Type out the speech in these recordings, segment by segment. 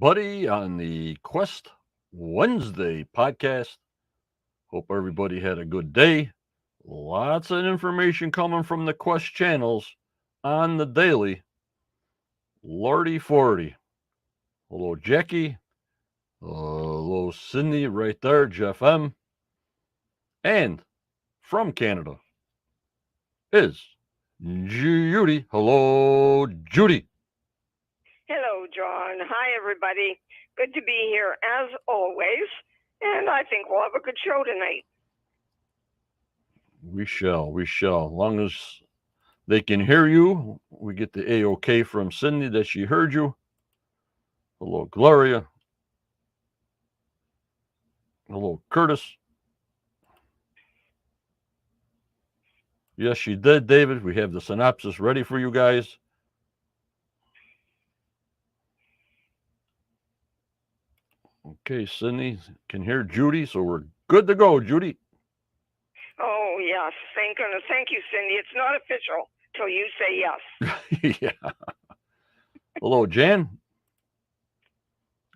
everybody, on the Quest Wednesday podcast. Hope everybody had a good day. Lots of information coming from the Quest channels on the daily. Lordy 40. Hello, Jackie. Hello, Sydney, right there, Jeff M. And from Canada is Judy. Hello, Judy. Hello, John. Hi, everybody. Good to be here as always, and I think we'll have a good show tonight. We shall. As long as they can hear you, we get the A-OK from Cindy that she heard you. Hello, Gloria. Hello, Curtis. Yes, she did, David. We have the synopsis ready for you guys. Okay, Cindy can hear Judy, so we're good to go, Judy. Oh, yes. Thank goodness. Thank you, Cindy. It's not official till you say yes. Yeah. Hello, Jan.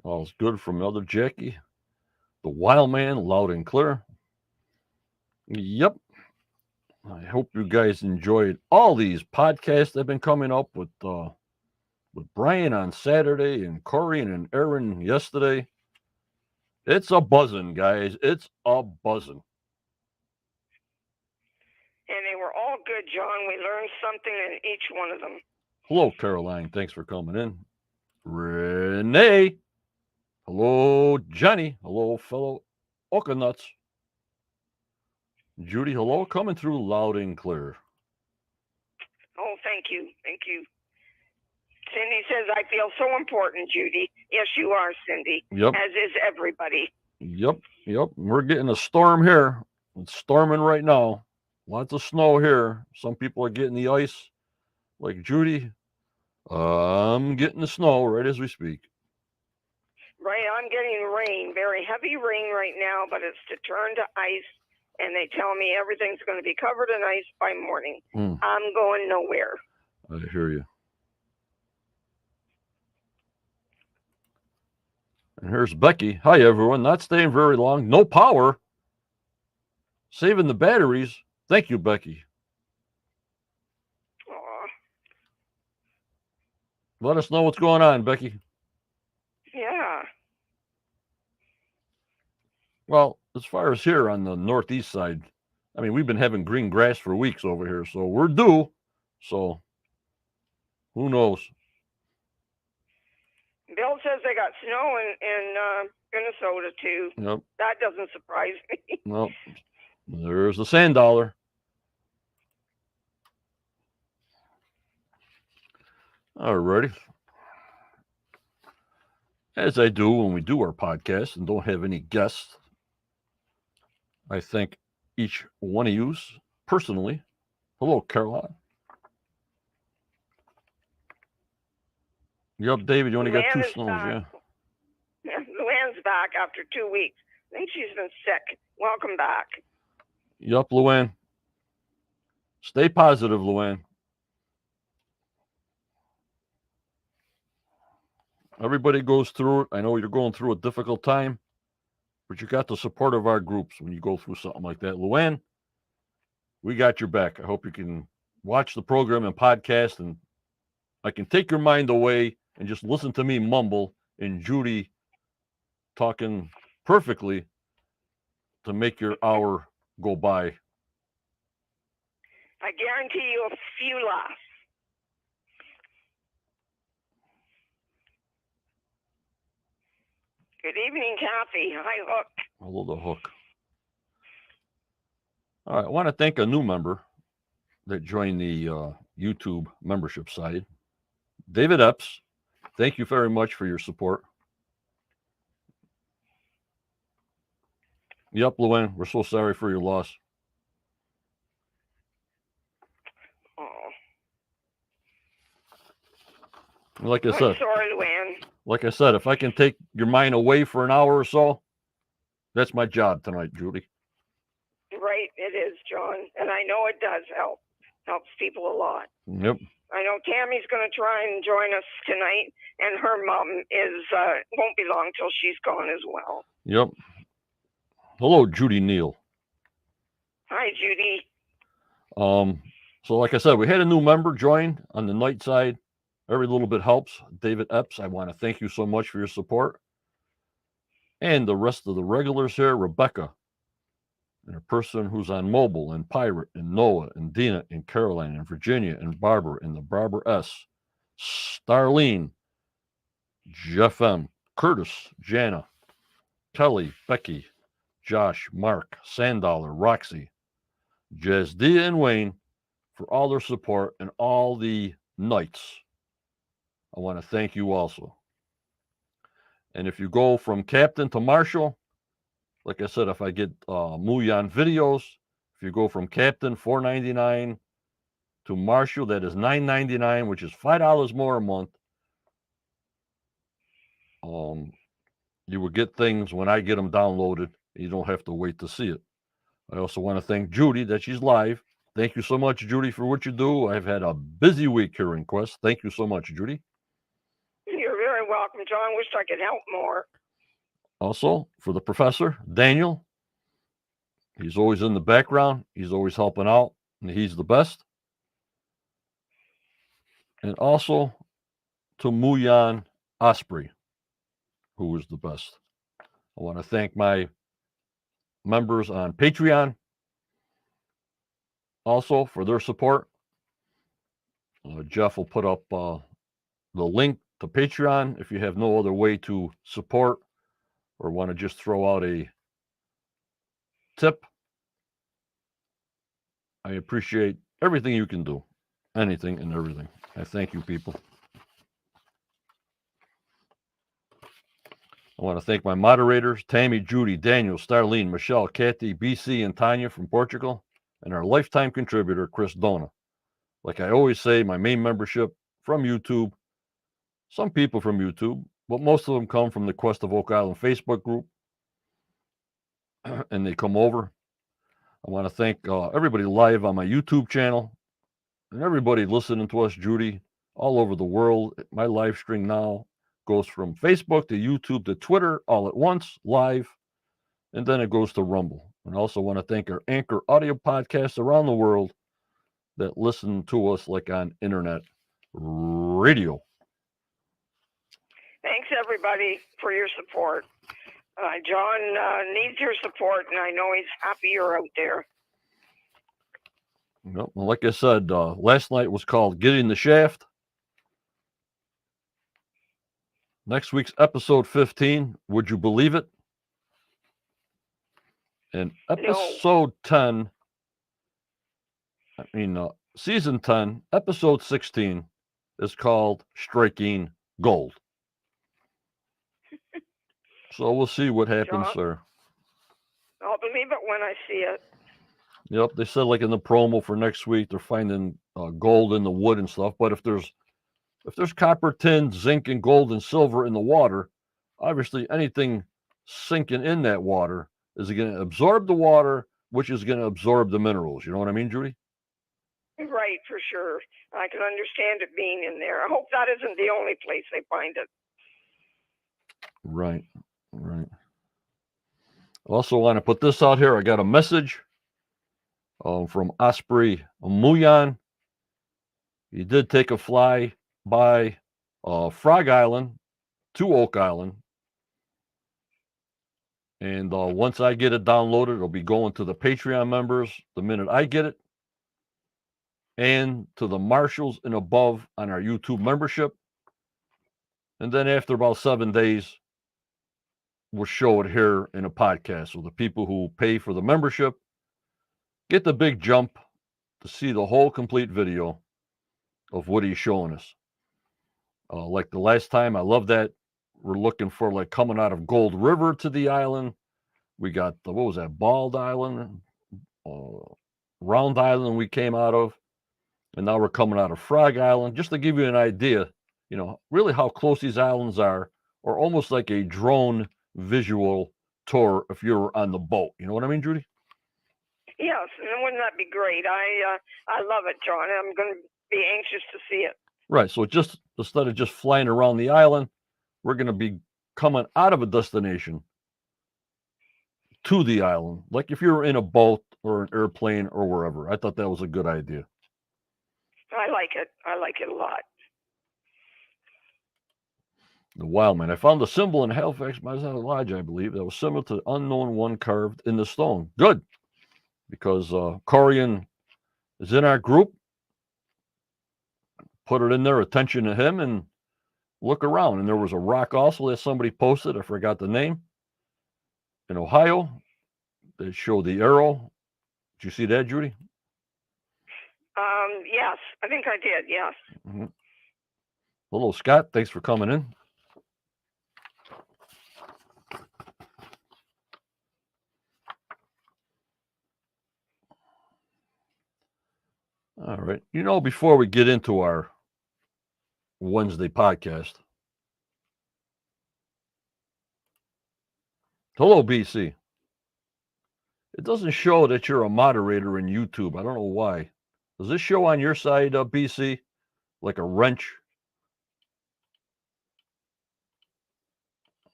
All's good from Elder Jackie. The Wild Man, loud and clear. Yep. I hope you guys enjoyed all these podcasts that have been coming up with Brian on Saturday and Corey and Aaron yesterday. It's a buzzing, guys. It's a buzzing. And they were all good, John. We learned something in each one of them. Hello, Caroline. Thanks for coming in. Renee. Hello, Johnny. Hello, fellow Okanuts. Judy, hello. Coming through loud and clear. Oh, thank you. Thank you. Cindy says, I feel so important, Judy. Yes, you are, Cindy. Yep. As is everybody. Yep. We're getting a storm here. It's storming right now. Lots of snow here. Some people are getting the ice, like Judy. I'm getting the snow right as we speak. Right, I'm getting rain, very heavy rain right now, but it's to turn to ice, and they tell me everything's going to be covered in ice by morning. I'm going nowhere. I hear you. And here's Becky. Hi, everyone. Not staying very long. No power. Saving the batteries. Thank you, Becky. Aw. Let us know what's going on, Becky. Yeah. Well, as far as here on the northeast side, I mean, we've been having green grass for weeks over here, so we're due. So, who knows? Bill says they got snow in Minnesota, too. Yep. That doesn't surprise me. Well, there's the sand dollar. All righty. As I do when we do our podcast and don't have any guests, I thank each one of you personally. Hello, Caroline. Yep, David, you only got 2 snows, back. Yeah. Luann's back after 2 weeks. I think she's been sick. Welcome back. Yep, Luann. Stay positive, Luann. Everybody goes through it. I know you're going through a difficult time, but you got the support of our groups when you go through something like that. Luann, we got your back. I hope you can watch the program and podcast, and I can take your mind away and just listen to me mumble and Judy talking perfectly to make your hour go by. I guarantee you a few laughs. Good evening, Kathy. Hi, Hook. Hello, the Hook. All right, I want to thank a new member that joined the YouTube membership site, David Epps. Thank you very much for your support. Yep, Luann, we're so sorry for your loss. Oh. Like I I'm said, sorry, Luann. Like I said, if I can take your mind away for an hour or so, that's my job tonight, Judy. Right, it is, John. And I know it does help. Helps people a lot. Yep. I know Tammy's going to try and join us tonight, and her mom won't be long till she's gone as well. Yep. Hello, Judy Neal. Hi, Judy. So like I said, we had a new member join on the night side. Every little bit helps. David Epps, I want to thank you so much for your support. And the rest of the regulars here, Rebecca, and a person who's on mobile, and Pirate, and Noah, and Dina, and Caroline, and Virginia, and Barbara, and the Barbara S, Starlene, Jeff M, Curtis, Jana, Kelly, Becky, Josh, Mark, Sandollar, Roxy, Jazdia, and Wayne for all their support and all the nights. I want to thank you also. And if you go from Captain to Marshal, like I said, if I get Muyan videos, if you go from Captain $4.99 to Marshal, that is $9.99, which is $5 more a month. You will get things when I get them downloaded. You don't have to wait to see it. I also want to thank Judy that she's live. Thank you so much, Judy, for what you do. I've had a busy week here in Quest. Thank you so much, Judy. You're very welcome, John. Wish I could help more. Also, for the professor, Daniel. He's always in the background. He's always helping out, and he's the best. And also to Muyan Osprey, who is the best. I want to thank my members on Patreon also for their support. Jeff will put up the link to Patreon if you have no other way to support or want to just throw out a tip. I appreciate everything you can do, anything and everything. I thank you, people. I want to thank my moderators, Tammy, Judy, Daniel, Starlene, Michelle, Kathy, BC, and Tanya from Portugal, and our lifetime contributor, Chris Dona. Like I always say, my main membership from YouTube, some people from YouTube, but most of them come from the Quest of Oak Island Facebook group, and they come over. I want to thank everybody live on my YouTube channel and everybody listening to us, Judy, all over the world. My live stream now goes from Facebook to YouTube to Twitter all at once, live, and then it goes to Rumble. And I also want to thank our Anchor audio podcasts around the world that listen to us like on internet radio. Thanks, everybody, for your support. John needs your support, and I know he's happy you're out there. Well, like I said, last night was called Getting the Shaft. Next week's episode 15, would you believe it? And episode 10, season 10, episode 16 is called Striking Gold. So we'll see what happens there. I'll believe it when I see it. Yep, they said like in the promo for next week, they're finding gold in the wood and stuff. But if there's copper, tin, zinc, and gold and silver in the water, obviously anything sinking in that water is going to absorb the water, which is going to absorb the minerals. You know what I mean, Judy? Right, for sure. I can understand it being in there. I hope that isn't the only place they find it. Right. Also want to put this out here. I got a message from Osprey Muyan. He did take a fly by Frog Island to Oak Island. And once I get it downloaded, it'll be going to the Patreon members the minute I get it. And to the marshals and above on our YouTube membership. And then after about 7 days, we'll show it here in a podcast. So the people who pay for the membership get the big jump to see the whole complete video of what he's showing us. Like the last time, I love that. We're looking for like coming out of Gold River to the island. We got what was that? Bald Island, Round Island we came out of. And now we're coming out of Frog Island. Just to give you an idea, really how close these islands are, or almost like a drone visual tour if you're on the boat. You know what I mean, Judy? Yes, and wouldn't that be great? I love it, John. I'm going to be anxious to see it. Right. So just instead of just flying around the island, we're going to be coming out of a destination to the island, like if you're in a boat or an airplane or wherever. I thought that was a good idea. I like it. I like it a lot. The Wildman. I found a symbol in Halifax, Mazzana Lodge, I believe, that was similar to the unknown one carved in the stone. Good. Because Corian is in our group. Put it in there, attention to him, and look around. And there was a rock also that somebody posted. I forgot the name. In Ohio, they showed the arrow. Did you see that, Judy? Yes, I think I did. Yes. Mm-hmm. Hello, Scott. Thanks for coming in. All right. You know, before we get into our Wednesday podcast, hello, BC. It doesn't show that you're a moderator in YouTube. I don't know why. Does this show on your side, BC, like a wrench?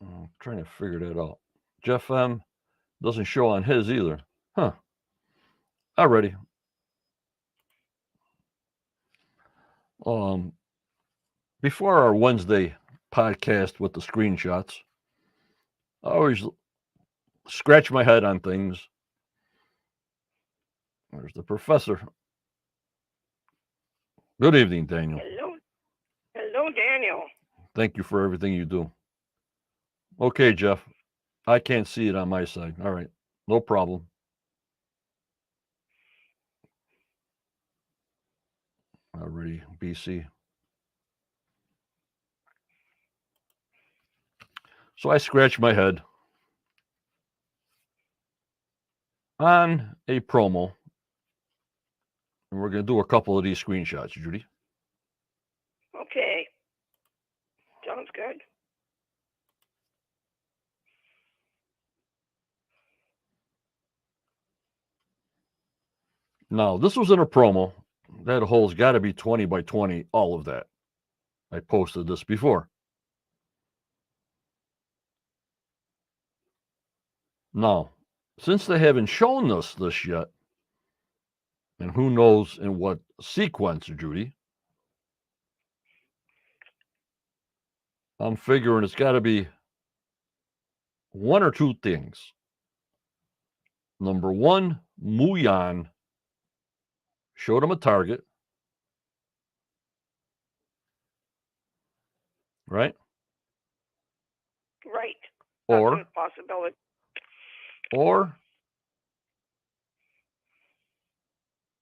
I'm trying to figure that out. Jeff M doesn't show on his either. Huh. Alrighty. Before our Wednesday podcast with the screenshots, I always scratch my head on things. There's the professor. Good evening, Daniel. Hello, Daniel. Thank you for everything you do. Okay, Jeff. I can't see it on my side. All right. No problem. Already, BC. So I scratched my head on a promo, and we're going to do a couple of these screenshots, Judy. Okay. Sounds good. Now, this was in a promo. That hole's got to be 20 by 20, all of that. I posted this before. Now, since they haven't shown us this yet, and who knows in what sequence, Judy, I'm figuring it's got to be one or two things. Number one, Muyan showed him a target, right? Right. Or that's a possibility. Or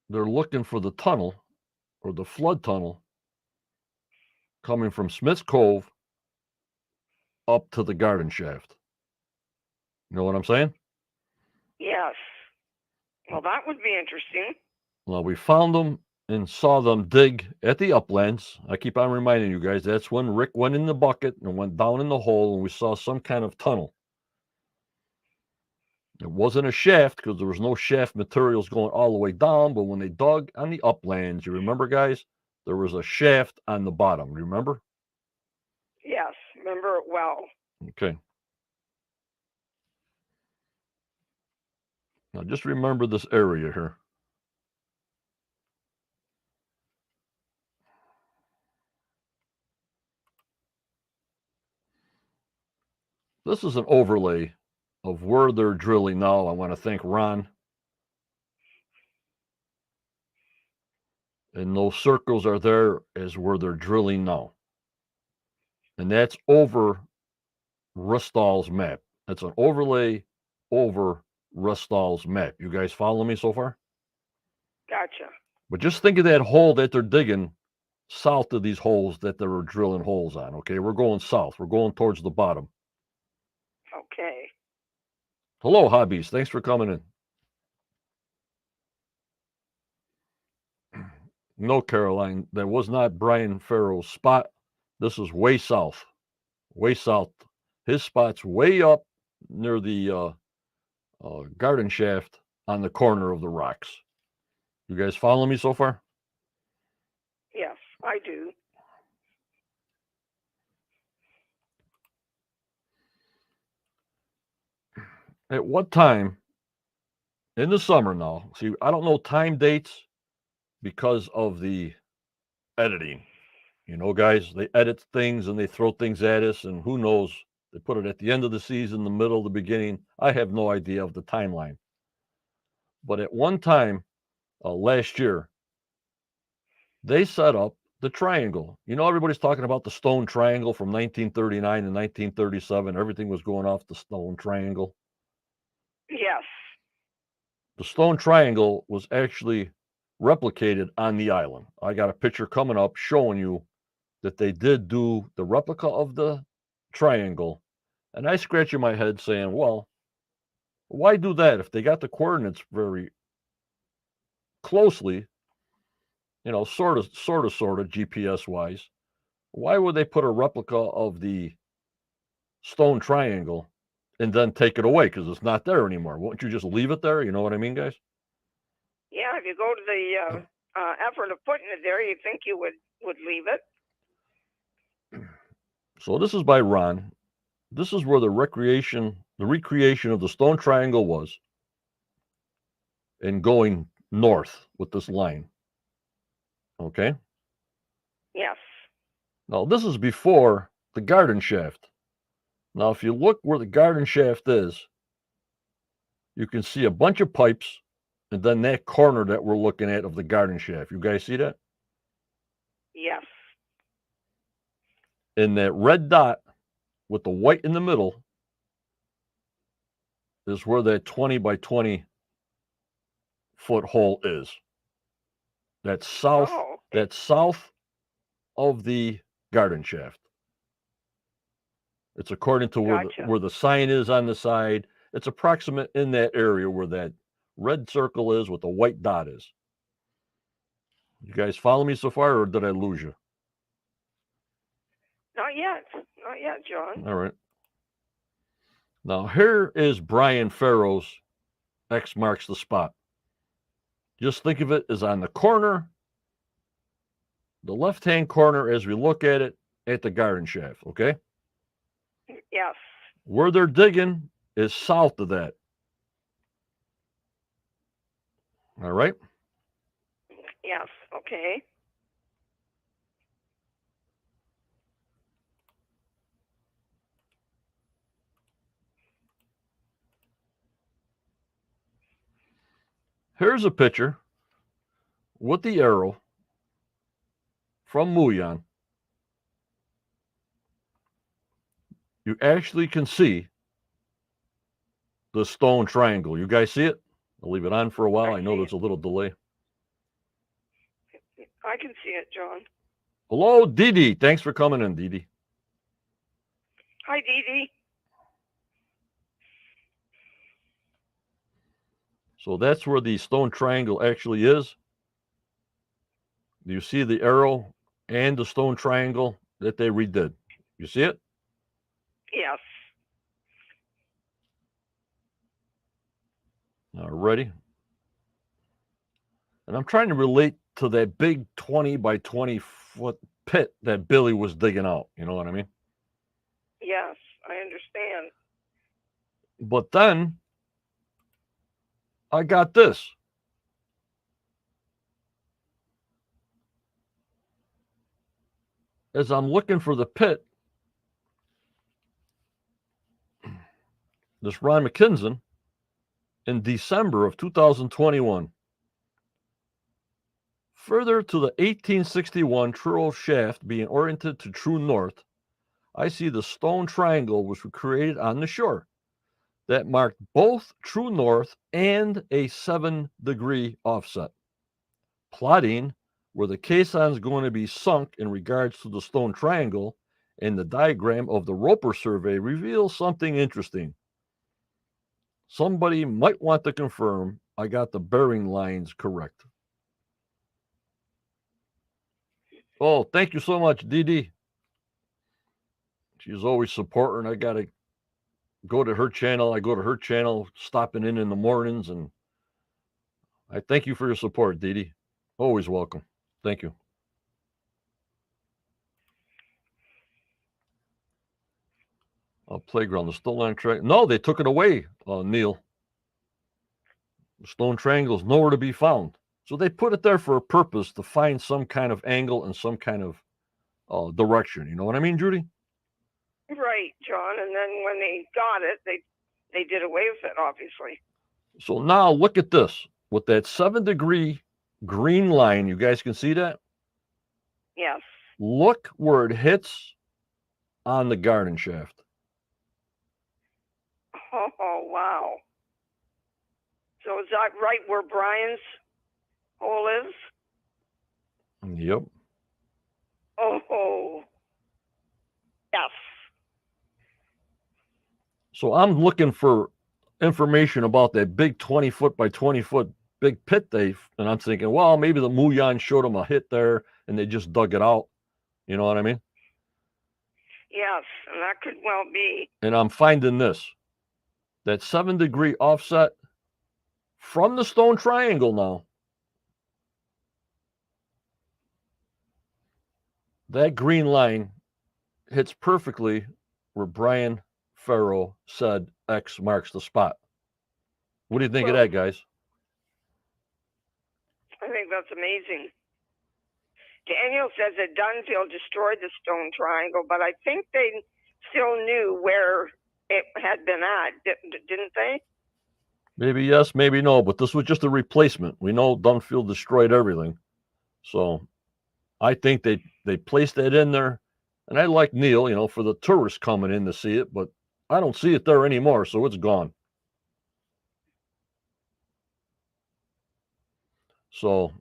they're looking for the tunnel or the flood tunnel coming from Smith's Cove up to the garden shaft. You know what I'm saying? Yes. Well, that would be interesting. Well, we found them and saw them dig at the uplands. I keep on reminding you guys, that's when Rick went in the bucket and went down in the hole, and we saw some kind of tunnel. It wasn't a shaft because there was no shaft materials going all the way down, but when they dug on the uplands, you remember, guys, there was a shaft on the bottom. Remember? Yes, remember it well. Okay. Now just remember this area here. This is an overlay of where they're drilling now. I want to thank Ron. And those circles are there as where they're drilling now. And that's over Rustall's map. That's an overlay over Rustall's map. You guys follow me so far? Gotcha. But just think of that hole that they're digging south of these holes that they were drilling holes on. Okay, we're going south. We're going towards the bottom. Okay. Hello, Hobbies. Thanks for coming in. No, Caroline, that was not Brian Farrell's spot. This is way south. Way south. His spot's way up near the garden shaft on the corner of the rocks. You guys follow me so far? I do. At what time in the summer now? See, I don't know time dates because of the editing. You know, guys, they edit things and they throw things at us, and who knows? They put it at the end of the season, the middle, the beginning. I have no idea of the timeline. But at one time last year, they set up the triangle. You know, everybody's talking about the stone triangle from 1939 and 1937. Everything was going off the stone triangle. Yes. The stone triangle was actually replicated on the island. I got a picture coming up showing you that they did do the replica of the triangle. And I scratching my head saying, well, why do that if they got the coordinates very closely, you know, sort of GPS wise? Why would they put a replica of the stone triangle and then take it away because it's not there anymore? Won't you just leave it there? You know what I mean, guys? Yeah, if you go to the effort of putting it there, you'd think you would leave it. So this is by Ron. This is where the recreation of the stone triangle was, and going north with this line. Okay. Yes. Now this is before the garden shaft. Now, if you look where the garden shaft is, you can see a bunch of pipes, and then that corner that we're looking at of the garden shaft. You guys see that? Yes. And that red dot with the white in the middle is where that 20 by 20 foot hole is. That's south. Oh, okay. That's south of the garden shaft. It's according to where the sign is on the side. It's approximate in that area where that red circle is with the white dot is. You guys follow me so far, or did I lose you? Not yet. Not yet, John. All right. Now, here is Brian Farrow's X marks the spot. Just think of it as on the corner, the left-hand corner as we look at it at the garden shaft, okay? Yes. Where they're digging is south of that. All right? Yes. Okay. Here's a picture with the arrow from Muyan. You actually can see the stone triangle. You guys see it? I'll leave it on for a while. I know there's a little delay. I can see it, John. Hello, Dee Dee. Thanks for coming in, Dee Dee. Hi, Dee Dee. So that's where the stone triangle actually is. Do you see the arrow and the stone triangle that they redid? You see it? Yes. All righty. And I'm trying to relate to that big 20 by 20 foot pit that Billy was digging out. You know what I mean? Yes, I understand. But then I got this. As I'm looking for the pit, this Ron McKinson in December of 2021. Further to the 1861 Truro shaft being oriented to true north, I see the stone triangle which was created on the shore that marked both true north and a 7-degree offset. Plotting where the caisson is going to be sunk in regards to the stone triangle and the diagram of the Roper survey reveals something interesting. Somebody might want to confirm I got the bearing lines correct. Oh, thank you so much, Dee Dee. She's always supporting. I got to go to her channel. I go to her channel, stopping in the mornings, and I thank you for your support, Dee Dee. Always welcome. Thank you. Playground, the Stone Line Track. No, they took it away, Neil. The Stone Triangle is nowhere to be found. So they put it there for a purpose, to find some kind of angle and some kind of direction. You know what I mean, Judy? Right, John. And then when they got it, they did away with it, obviously. So now look at this. With that 7-degree green line, you guys can see that? Yes. Look where it hits on the garden shaft. Oh, wow. So is that right where Brian's hole is? Yep. Oh, yes. So I'm looking for information about that big 20-foot by 20-foot big pit and I'm thinking, well, maybe the Muyan showed them a hit there and they just dug it out. You know what I mean? Yes, and that could well be. And I'm finding this. That 7-degree offset from the Stone Triangle now. That green line hits perfectly where Brian Farrow said X marks the spot. What do you think of that, guys? I think that's amazing. Daniel says that Dunfield destroyed the Stone Triangle, but I think they still knew where it had been at, didn't they? Maybe yes, maybe no, but this was just a replacement. We know Dunfield destroyed everything. So I think they placed that in there. And I like Neil, for the tourists coming in to see it, but I don't see it there anymore, so it's gone. So,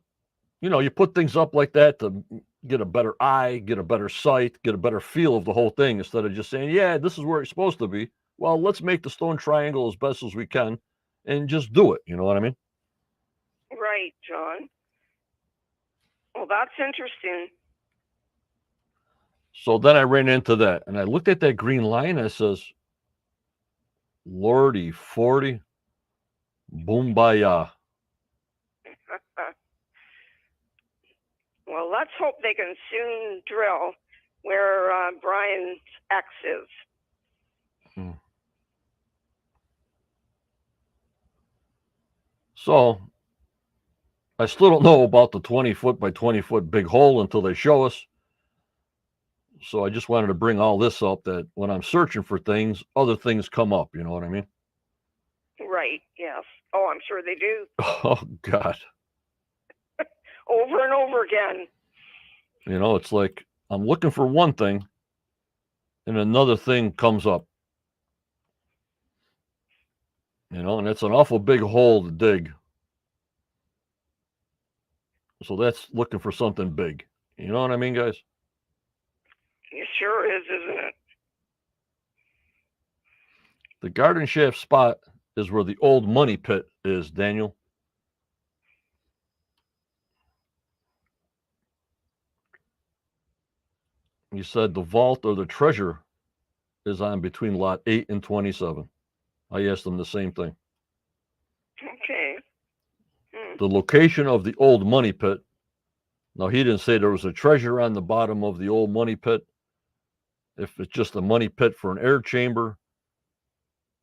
you put things up like that to get a better eye, get a better sight, get a better feel of the whole thing, instead of just saying, yeah, this is where it's supposed to be. Well, let's make the Stone Triangle as best as we can and just do it. You know what I mean? Right, John. Well, that's interesting. So then I ran into that, and I looked at that green line, and I says, Lordy 40, Boombaya. Well, let's hope they can soon drill where Brian's X is. So I still don't know about the 20-foot by 20-foot big hole until they show us. So I just wanted to bring all this up, that when I'm searching for things, other things come up. You know what I mean? Right, yes. Oh, I'm sure they do. Oh, God. Over and over again. It's like I'm looking for one thing and another thing comes up. And it's an awful big hole to dig. So that's looking for something big. You know what I mean, guys? It sure is, isn't it? The garden shaft spot is where the old money pit is, Daniel. You said the vault or the treasure is on between lot 8 and 27. I asked them the same thing. Okay. The location of the old money pit. Now, he didn't say there was a treasure on the bottom of the old money pit, if it's just a money pit for an air chamber,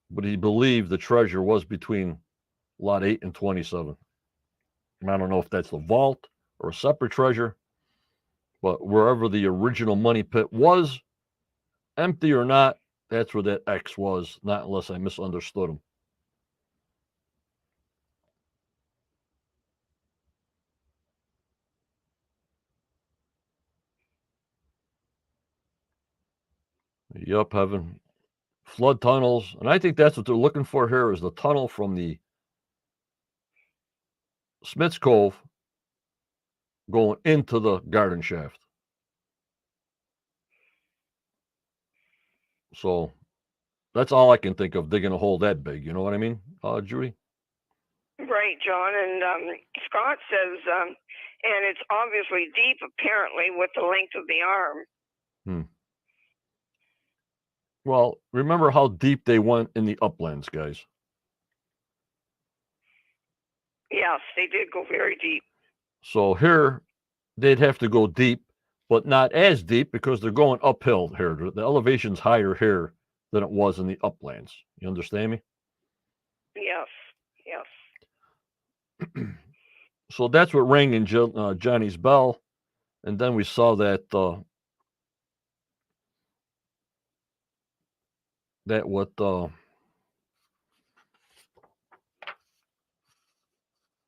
but he believed the treasure was between lot 8 and 27. And I don't know if that's the vault or a separate treasure, but wherever the original money pit was, empty or not, that's where that X was, not unless I misunderstood him. Yup, having flood tunnels. And I think that's what they're looking for here, is the tunnel from the Smith's Cove going into the garden shaft. So that's all I can think of, digging a hole that big. You know what I mean, Judy? Right, John. And Scott says, and it's obviously deep, apparently, with the length of the arm. Well, remember how deep they went in the uplands, guys. Yes, they did go very deep. So here, they'd have to go deep, but not as deep, because they're going uphill here. The elevation's higher here than it was in the uplands. You understand me? Yes. Yes. So that's what rang in Johnny's bell. And then we saw that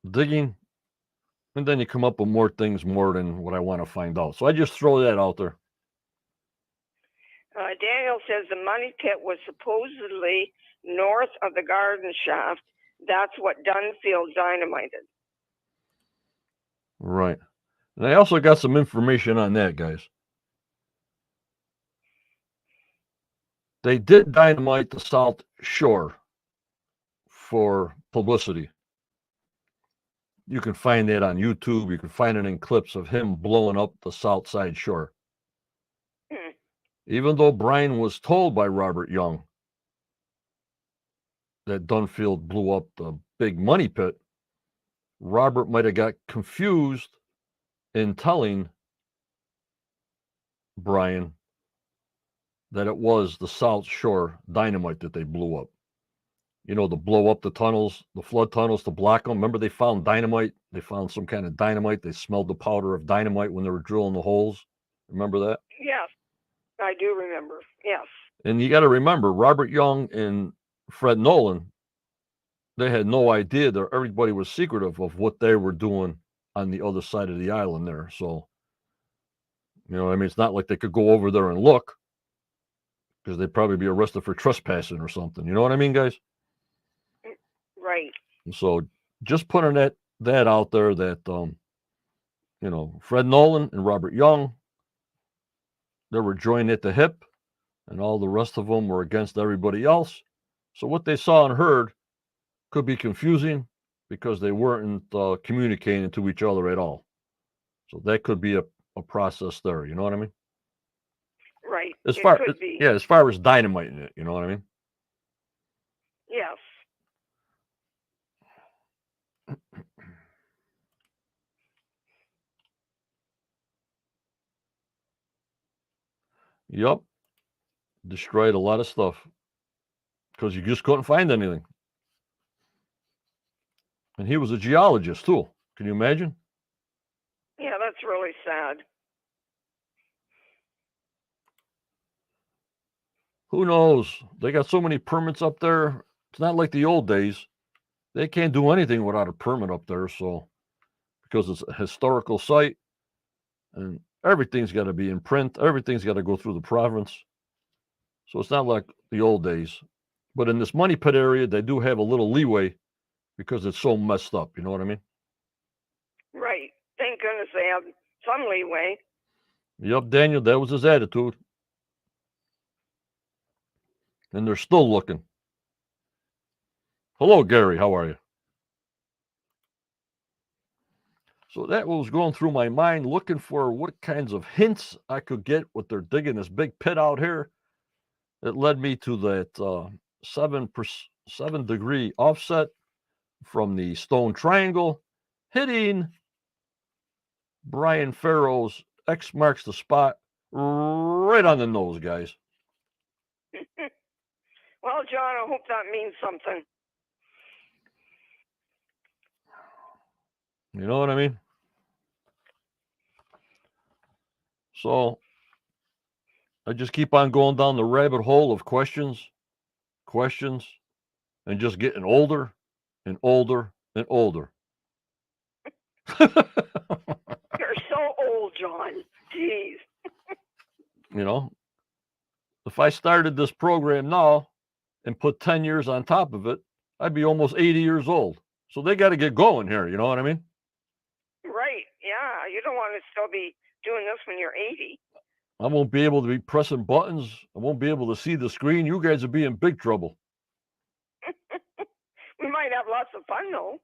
digging, and then you come up with more things more than what I want to find out. So I just throw that out there. Daniel says the money pit was supposedly north of the garden shaft. That's what Dunfield dynamited. Right. And I also got some information on that, guys. They did dynamite the South Shore for publicity. You can find that on YouTube. You can find it in clips of him blowing up the South Side Shore. Even though Brian was told by Robert Young that Dunfield blew up the big money pit, Robert might have got confused in telling Brian that it was the South Shore dynamite that they blew up. You know, to blow up the tunnels, the flood tunnels, to block them. Remember, they found dynamite. They found some kind of dynamite. They smelled the powder of dynamite when they were drilling the holes. Remember that? Yes, I do remember. Yes. And you got to remember, Robert Young and Fred Nolan, they had no idea that everybody was secretive of what they were doing on the other side of the island there. So, you know, I mean, it's not like they could go over there and look, because they'd probably be arrested for trespassing or something. You know what I mean, guys? Right. So just putting that out there that, you know, Fred Nolan and Robert Young, they were joined at the hip, and all the rest of them were against everybody else. So what they saw and heard could be confusing because they weren't communicating to each other at all. So that could be a process there. You know what I mean? Right. As far as dynamiting it, you know what I mean? Yes. Yep. Destroyed a lot of stuff because you just couldn't find anything. And he was a geologist too. Can you imagine? Yeah, that's really sad. Who knows? They got so many permits up there. It's not like the old days. They can't do anything without a permit up there. So, because it's a historical site and everything's got to be in print, everything's got to go through the province. So it's not like the old days. But in this money pit area, they do have a little leeway because it's so messed up. You know what I mean? Right. Thank goodness they have some leeway. Yep, Daniel, that was his attitude. And they're still looking. Hello, Gary. How are you? So that was going through my mind, looking for what kinds of hints I could get what they're digging this big pit out here. It led me to that 7-degree offset from the stone triangle, hitting Brian Farrow's X marks the spot right on the nose, guys. Well, John, I hope that means something. You know what I mean? So I just keep on going down the rabbit hole of questions, and just getting older and older and older. You're so old, John. Jeez. You know, if I started this program now and put 10 years on top of it, I'd be almost 80 years old. So they got to get going here. You know what I mean? Right. Yeah. You don't want to still be doing this when you're 80. I won't be able to be pressing buttons. I won't be able to see the screen. You guys will be in big trouble. We might have lots of fun, though.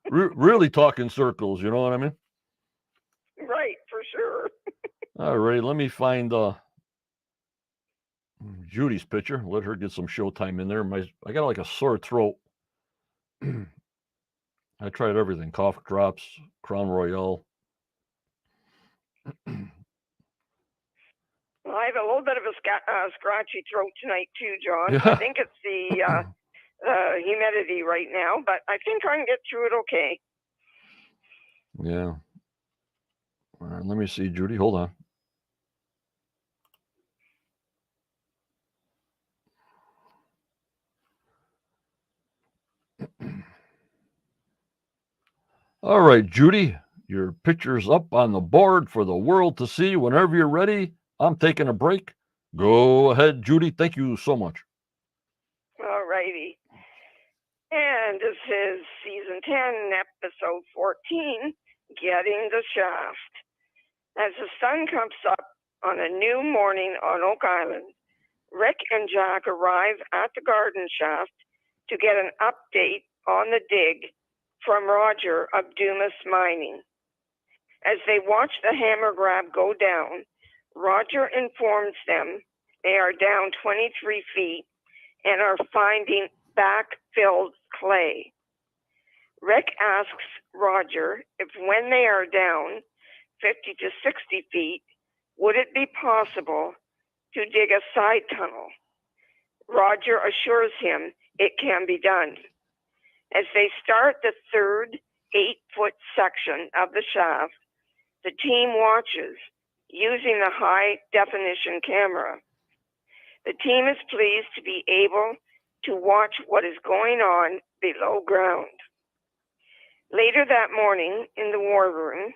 Really talking circles. You know what I mean? Right. For sure. All right. Let me find Judy's picture. Let her get some showtime in there. I got like a sore throat. I tried everything: cough drops, Crown Royale. Well, I have a little bit of a scratchy throat tonight too, John. Yeah. I think it's the humidity right now, but I think I can get through it okay. Yeah. All right, let me see, Judy. Hold on. All right, Judy, your picture's up on the board for the world to see. Whenever you're ready, I'm taking a break. Go ahead, Judy. Thank you so much. All righty. And this is season 10, episode 14, Getting the Shaft. As the sun comes up on a new morning on Oak Island, Rick and Jack arrive at the garden shaft to get an update on the dig from Roger of Dumas Mining. As they watch the hammer grab go down, Roger informs them they are down 23 feet and are finding backfilled clay. Rick asks Roger if when they are down 50 to 60 feet, would it be possible to dig a side tunnel? Roger assures him it can be done. As they start the third 8-foot section of the shaft, the team watches using the high-definition camera. The team is pleased to be able to watch what is going on below ground. Later that morning in the war room,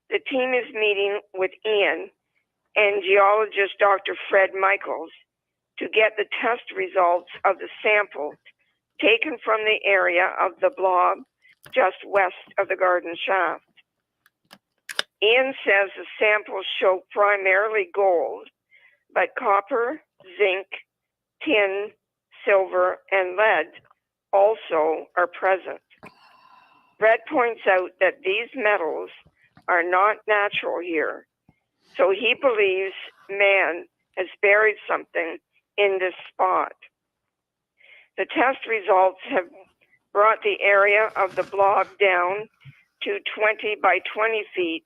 the team is meeting with Ian and geologist Dr. Fred Michaels to get the test results of the samples taken from the area of the blob just west of the garden shaft. Ian says the samples show primarily gold, but copper, zinc, tin, silver, and lead also are present. Fred points out that these metals are not natural here, so he believes man has buried something in this spot. The test results have brought the area of the blob down to 20 by 20 feet,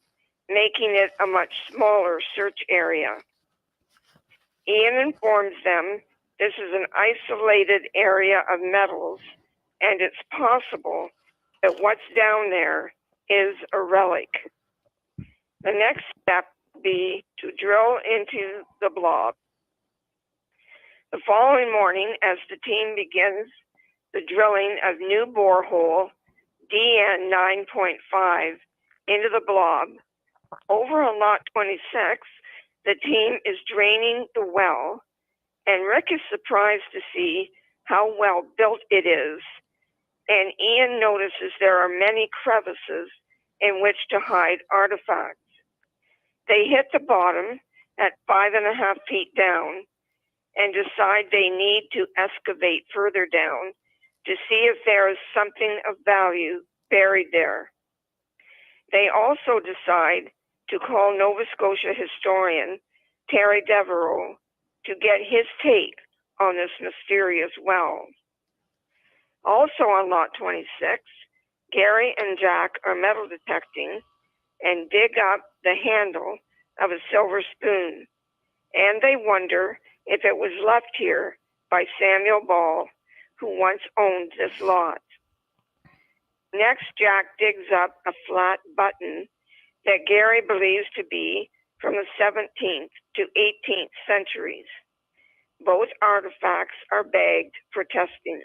making it a much smaller search area. Ian informs them this is an isolated area of metals, and it's possible that what's down there is a relic. The next step would be to drill into the blob. The following morning, as the team begins the drilling of new borehole DN 9.5 into the blob, over on lot 26, the team is draining the well, and Rick is surprised to see how well built it is, and Ian notices there are many crevices in which to hide artifacts. They hit the bottom at 5.5 feet down and decide they need to excavate further down to see if there is something of value buried there. They also decide to call Nova Scotia historian Terry Devereaux to get his take on this mysterious well. Also on lot 26, Gary and Jack are metal detecting and dig up the handle of a silver spoon, and they wonder if it was left here by Samuel Ball, who once owned this lot. Next, Jack digs up a flat button that Gary believes to be from the 17th to 18th centuries. Both artifacts are bagged for testing.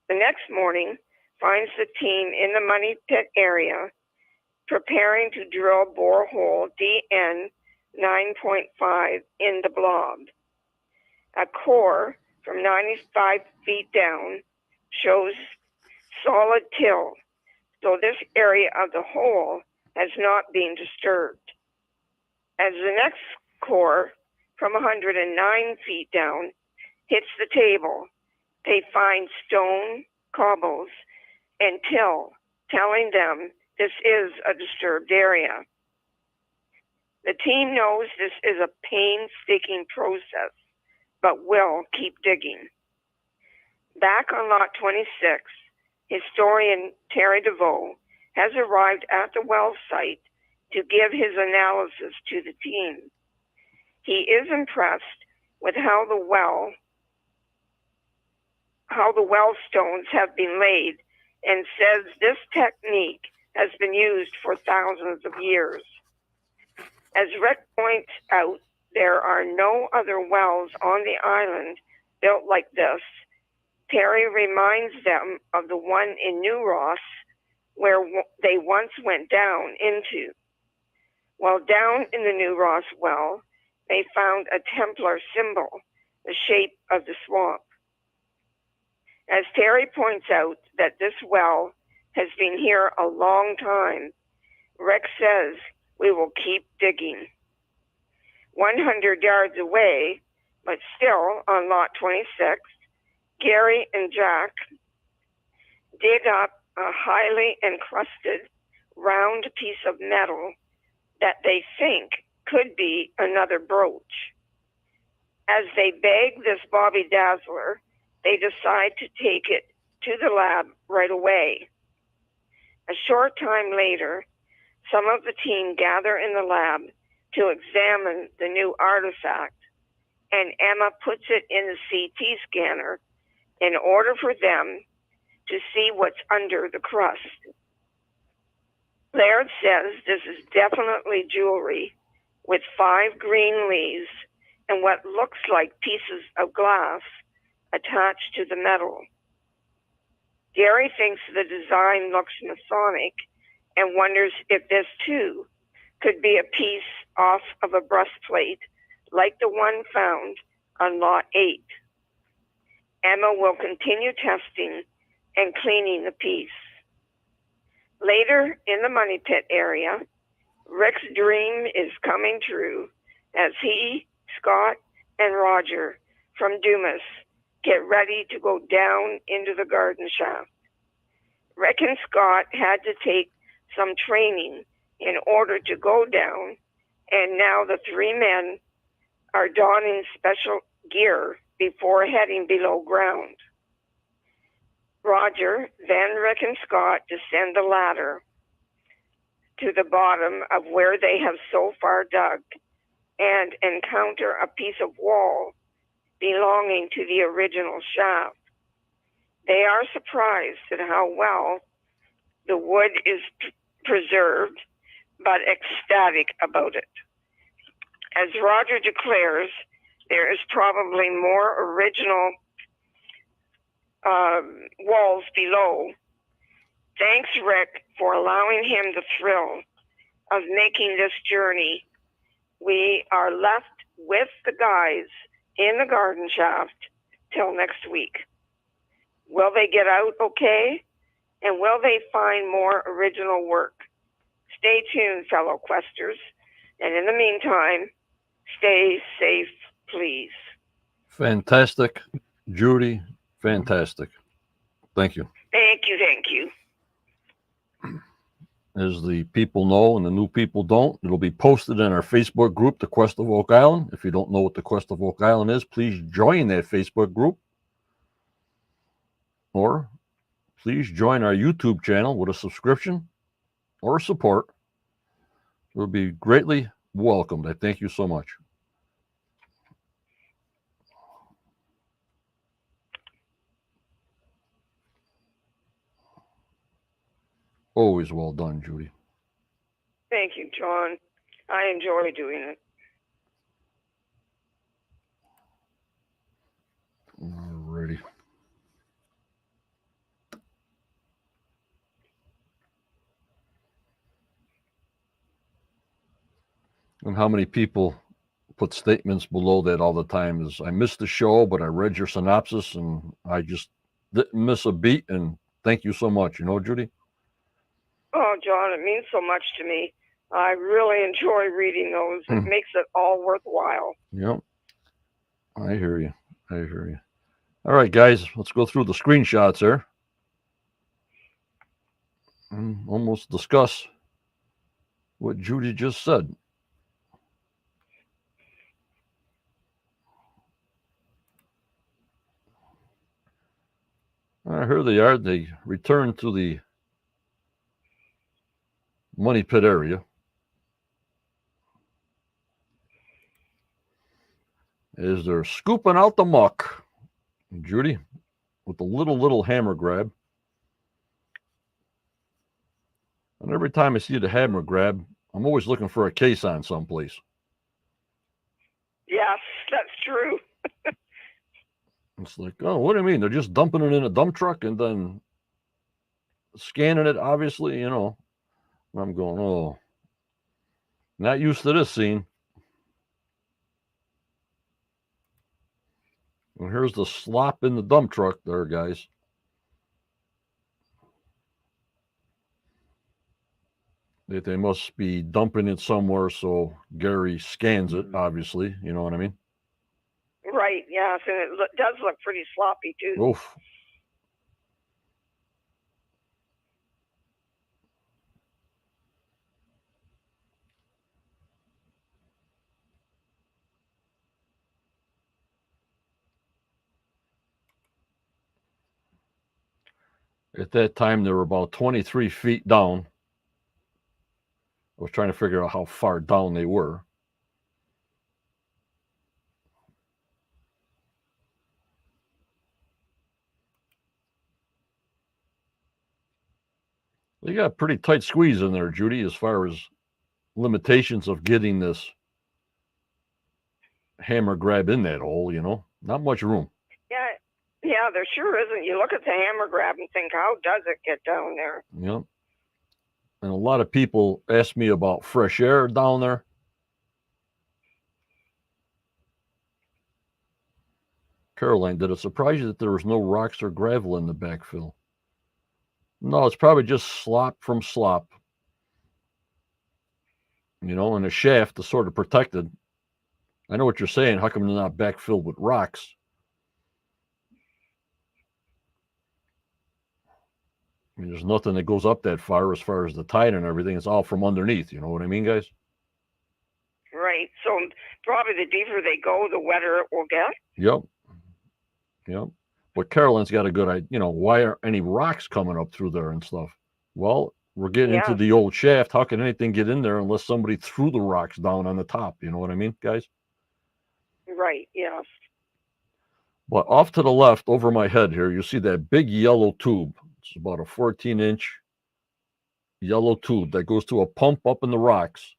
The next morning finds the team in the money pit area preparing to drill borehole DN 9.5 in the blob. A core from 95 feet down shows solid till, so this area of the hole has not been disturbed. As the next core from 109 feet down hits the table, they find stone, cobbles, and till, telling them this is a disturbed area. The team knows this is a painstaking process, but will keep digging. Back on lot 26, historian Terry Devereaux has arrived at the well site to give his analysis to the team. He is impressed with how the well stones have been laid, and says this technique has been used for thousands of years. As Rick points out, there are no other wells on the island built like this. Terry reminds them of the one in New Ross, where they once went down into. While down in the New Ross well, they found a Templar symbol, the shape of the swamp. As Terry points out that this well has been here a long time, Rick says, "We will keep digging." 100 yards away, but still on lot 26, Gary and Jack dig up a highly encrusted round piece of metal that they think could be another brooch. As they bag this Bobby Dazzler, they decide to take it to the lab right away. A short time later, some of the team gather in the lab to examine the new artifact, and Emma puts it in the CT scanner in order for them to see what's under the crust. Laird says this is definitely jewelry with 5 green leaves and what looks like pieces of glass attached to the metal. Gary thinks the design looks Masonic and wonders if this too could be a piece off of a breastplate like the one found on lot 8. Emma will continue testing and cleaning the piece. Later in the money pit area, Rick's dream is coming true as he, Scott, and Roger from Dumas get ready to go down into the garden shaft. Rick and Scott had to take some training in order to go down, and now the 3 men are donning special gear before heading below ground. Roger, then Rick and Scott descend the ladder to the bottom of where they have so far dug and encounter a piece of wall belonging to the original shaft. They are surprised at how well the wood is preserved, but ecstatic about it. As Roger declares, there is probably more original walls below. Thanks, Rick, for allowing him the thrill of making this journey. We are left with the guys in the garden shaft till next week. Will they get out okay? And will they find more original work? Stay tuned, fellow questers. And in the meantime, stay safe, please. Fantastic, Judy. Fantastic. Thank you. Thank you, thank you. As the people know and the new people don't, it'll be posted in our Facebook group, The Quest of Oak Island. If you don't know what The Quest of Oak Island is, please join that Facebook group. Or please join our YouTube channel with a subscription or support. It would be greatly welcomed. I thank you so much. Always well done, Judy. Thank you, John. I enjoy doing it. Alrighty. And how many people put statements below that all the time is, I missed the show, but I read your synopsis and I just didn't miss a beat. And thank you so much. You know, Judy? Oh, John, it means so much to me. I really enjoy reading those. It makes it all worthwhile. Yep. I hear you. I hear you. All right, guys, let's go through the screenshots here and almost discuss what Judy just said. Here they are. They return to the money pit area. Is they're scooping out the muck, Judy, with the little hammer grab. And every time I see the hammer grab, I'm always looking for a case on someplace. Yes, that's true. It's like, oh, what do you mean? They're just dumping it in a dump truck and then scanning it, obviously, you know. And I'm going, oh, not used to this scene. And here's the slop in the dump truck there, guys. That they must be dumping it somewhere, so Gary scans it, obviously. You know what I mean? Right, yes, and it does look pretty sloppy, too. Oof. At that time, they were about 23 feet down. I was trying to figure out how far down they were. They got a pretty tight squeeze in there, Judy, as far as limitations of getting this hammer grab in that hole, you know. Not much room. Yeah, there sure isn't. You look at the hammer grab and think, how does it get down there? Yeah. And a lot of people ask me about fresh air down there. Caroline, did it surprise you that there was no rocks or gravel in the backfill? No, it's probably just slop from slop. You know, and the shaft is sort of protected. I know what you're saying. How come they're not backfilled with rocks? I mean, there's nothing that goes up that far as the tide and everything. It's all from underneath. You know what I mean, guys? Right. So probably the deeper they go, the wetter it will get. Yep. But Caroline's got a good idea. You know, why aren't any rocks coming up through there and stuff? Well, we're getting into the old shaft. How can anything get in there unless somebody threw the rocks down on the top? You know what I mean, guys? Right, yes. But off to the left, over my head here, you see that big yellow tube. It's about a 14-inch yellow tube that goes to a pump up in the rocks.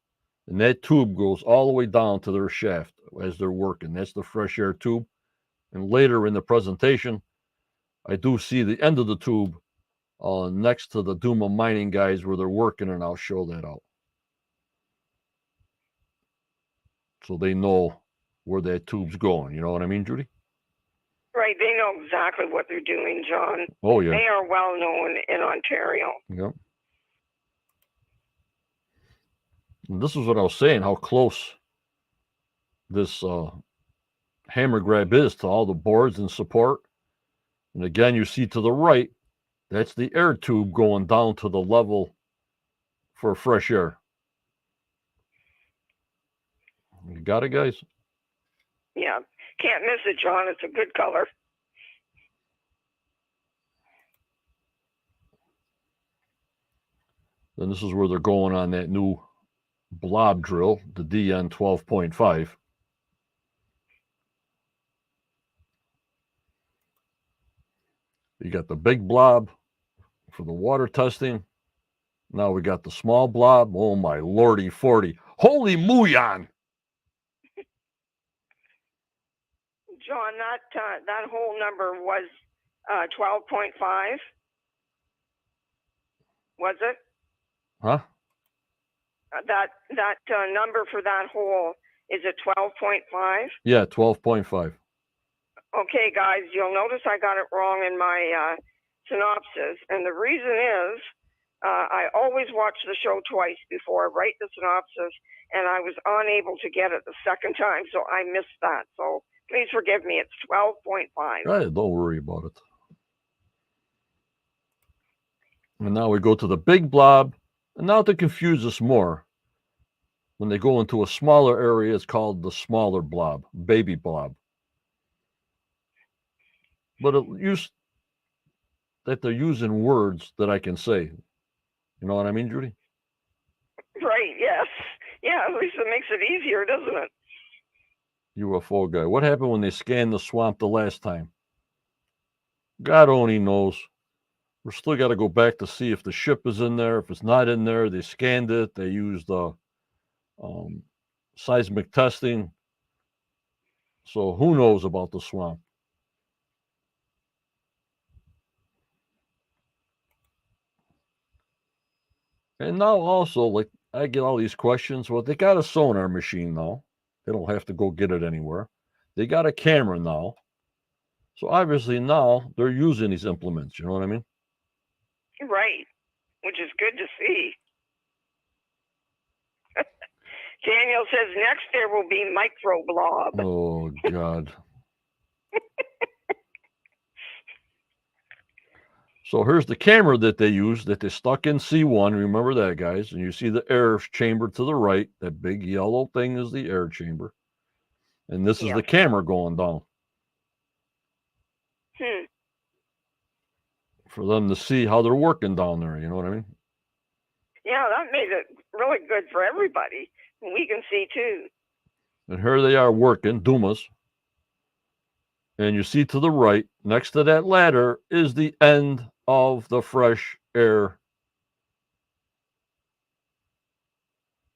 And that tube goes all the way down to their shaft as they're working. That's the fresh air tube. And later in the presentation, I do see the end of the tube next to the Duma mining guys where they're working, and I'll show that out. So they know where that tube's going. You know what I mean, Judy? Right. They know exactly what they're doing, John. Oh, yeah. They are well known in Ontario. Yep. And this is what I was saying, how close this hammer grab is to all the boards and support. And again, you see to the right, that's the air tube going down to the level for fresh air. You got it, guys? Yeah. Can't miss it, John. It's a good color. Then this is where they're going on that new blob drill, the DN 12.5. You got the big blob for the water testing. Now we got the small blob. Oh, my lordy 40. Holy Muyan! John, that whole number was 12.5. Was it? Huh? That number for that hole, is it 12.5? Yeah, 12.5. Okay, guys, you'll notice I got it wrong in my synopsis. And the reason is I always watch the show twice before I write the synopsis, and I was unable to get it the second time, so I missed that. So please forgive me. It's 12.5. Right, don't worry about it. And now we go to the big blob. And now to confuse us more, when they go into a smaller area, it's called the smaller blob, baby blob. But at least that they're using words that I can say. You know what I mean, Judy? Right, yes. Yeah, at least it makes it easier, doesn't it? UFO guy. What happened when they scanned the swamp the last time? God only knows. We're still got to go back to see if the ship is in there. If it's not in there, they scanned it. They used seismic testing. So who knows about the swamp? And now also, like, I get all these questions. Well, they got a sonar machine now. They don't have to go get it anywhere. They got a camera now. So obviously now they're using these implements. You know what I mean? Right, which is good to see. Daniel says next there will be microblob. Oh, God. So here's the camera that they use that they stuck in C1. Remember that, guys? And you see the air chamber to the right. That big yellow thing is the air chamber. And this is the camera going down. For them to see how they're working down there. You know what I mean? Yeah, that made it really good for everybody. We can see too. And here they are working, Dumas. And you see to the right, next to that ladder, is the end of the fresh air.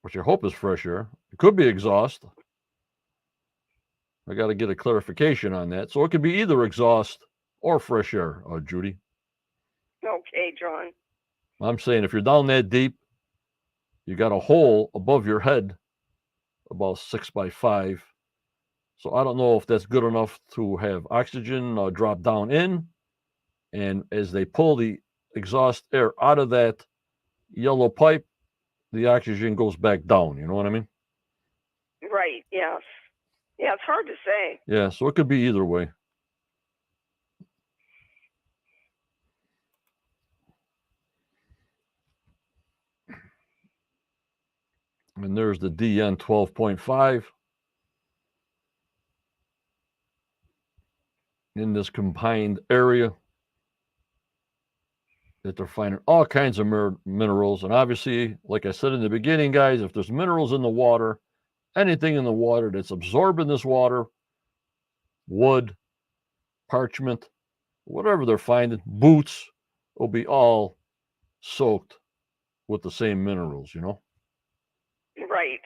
Which I hope is fresh air. It could be exhaust. I got to get a clarification on that. So it could be either exhaust or fresh air, Judy. Okay, John. I'm saying if you're down that deep, you got a hole above your head, about 6 by 5. So I don't know if that's good enough to have oxygen drop down in. And as they pull the exhaust air out of that yellow pipe, the oxygen goes back down. You know what I mean? Right, yes. Yeah, it's hard to say. Yeah, so it could be either way. And there's the DN 12.5 in this combined area that they're finding all kinds of minerals. And obviously, like I said in the beginning, guys, if there's minerals in the water, anything in the water that's absorbing this water, wood, parchment, whatever they're finding, boots, will be all soaked with the same minerals, you know? Right.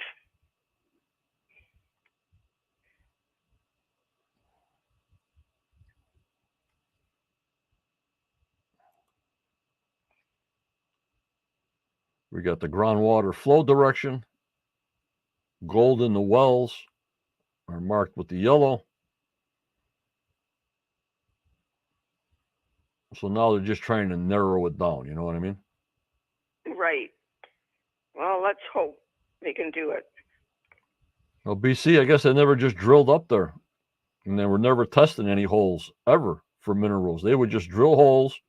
We got the groundwater flow direction. Gold in the wells are marked with the yellow. So now they're just trying to narrow it down. You know what I mean? Right. Well, let's hope they can do it. Well, BC, I guess they never just drilled up there. And they were never testing any holes ever for minerals. They would just drill holes,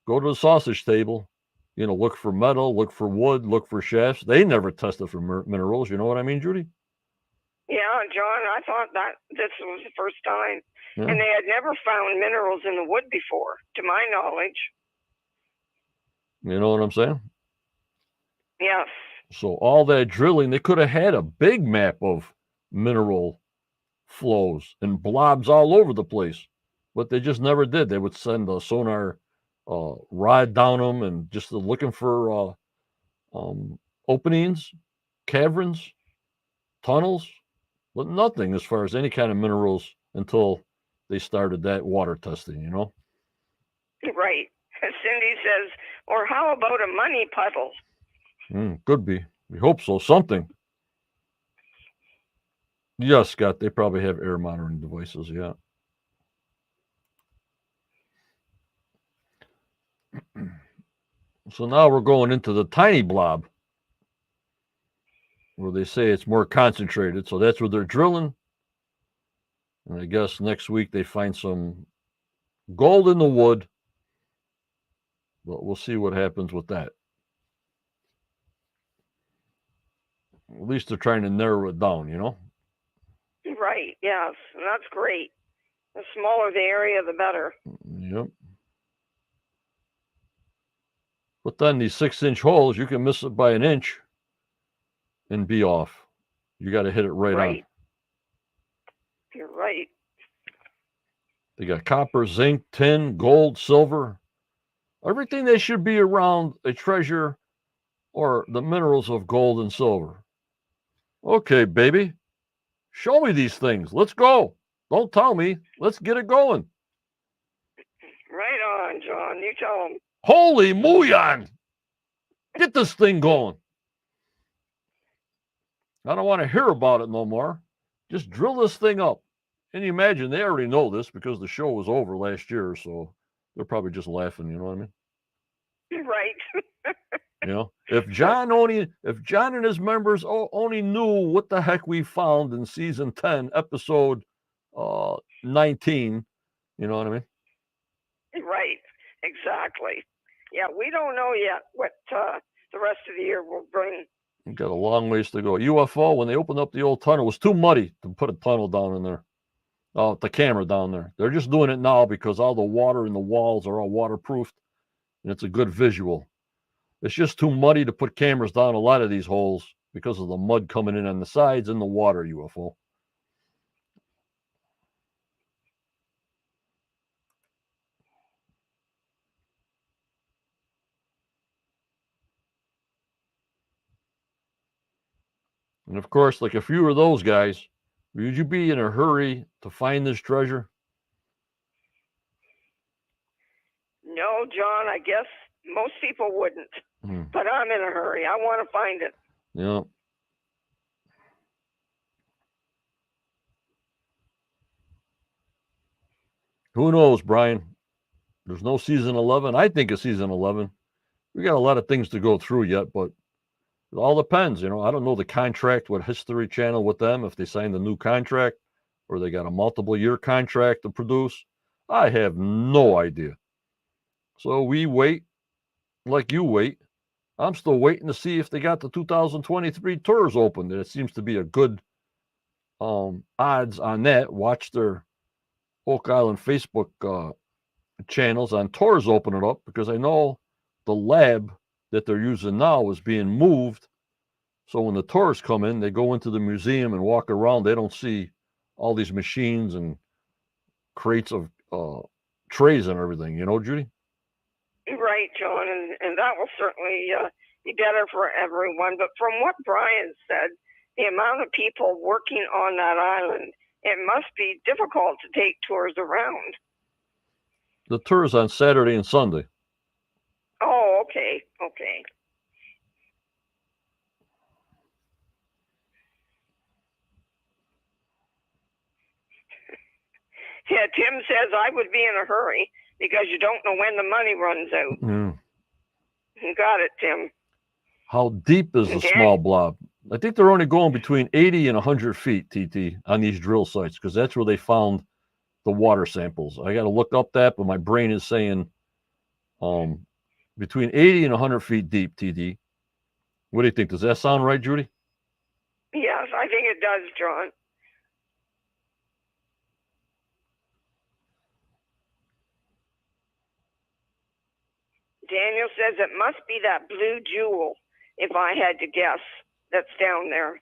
go to the sausage table, you know, look for metal, look for wood, look for shafts. They never tested for minerals. You know what I mean, Judy? Yeah, John, I thought that this was the first time. Yeah. And they had never found minerals in the wood before, to my knowledge. You know what I'm saying? Yes. So all that drilling, they could have had a big map of mineral flows and blobs all over the place, but they just never did. They would send a sonar rod down them and just looking for openings, caverns, tunnels, but nothing as far as any kind of minerals until they started that water testing, you know? Right. Cindy says, or how about a money puddle? Could be. We hope so. Something. Yes, Scott, they probably have air monitoring devices, yeah. So now we're going into the tiny blob where they say it's more concentrated. So that's where they're drilling. And I guess next week they find some gold in the wood. But we'll see what happens with that. At least they're trying to narrow it down, you know? Right, yes. And that's great. The smaller the area, the better. Yep. But then these 6-inch holes, you can miss it by an inch and be off. You got to hit it right on. You're right. They got copper, zinc, tin, gold, silver, everything that should be around a treasure or the minerals of gold and silver. Okay, baby, show me these things. Let's go. Don't tell me. Let's get it going. Right on, John. You tell them. Holy Muyan! Get this thing going. I don't want to hear about it no more. Just drill this thing up. And you imagine they already know this because the show was over last year, so they're probably just laughing, you know what I mean? Right. You know, if John and his members only knew what the heck we found in season 10, episode 19, you know what I mean? Right. Exactly. Yeah, we don't know yet what the rest of the year will bring. We got a long ways to go. UFO, when they opened up the old tunnel, it was too muddy to put a tunnel down in there. The camera down there. They're just doing it now because all the water in the walls are all waterproofed, and it's a good visual. It's just too muddy to put cameras down a lot of these holes because of the mud coming in on the sides and the water, UFO. And of course, like if you were those guys, would you be in a hurry to find this treasure? No, John, I guess most people wouldn't. But I'm in a hurry. I want to find it. Yeah. Who knows, Brian? There's no season 11. I think of season 11. We got a lot of things to go through yet, but it all depends. You know, I don't know the contract with History Channel with them, if they signed a new contract or they got a multiple year contract to produce. I have no idea. So we wait like you wait. I'm still waiting to see if they got the 2023 tours open. It seems to be a good odds on that. Watch their Oak Island Facebook channels on tours open it up, because I know the lab that they're using now is being moved. So when the tourists come in, they go into the museum and walk around. They don't see all these machines and crates of trays and everything. You know, Judy? Right, John, and that will certainly be better for everyone. But from what Brian said, the amount of people working on that island, it must be difficult to take tours around. The tour is on Saturday and Sunday. Oh, okay. Yeah, Tim says I would be in a hurry because you don't know when the money runs out. Mm. You got it, Tim. How deep is the small blob? I think they're only going between 80 and 100 feet, TT, on these drill sites, because that's where they found the water samples. I got to look up that, but my brain is saying between 80 and 100 feet deep, TT. What do you think? Does that sound right, Judy? Yes, I think it does, John. Daniel says it must be that blue jewel, if I had to guess, that's down there.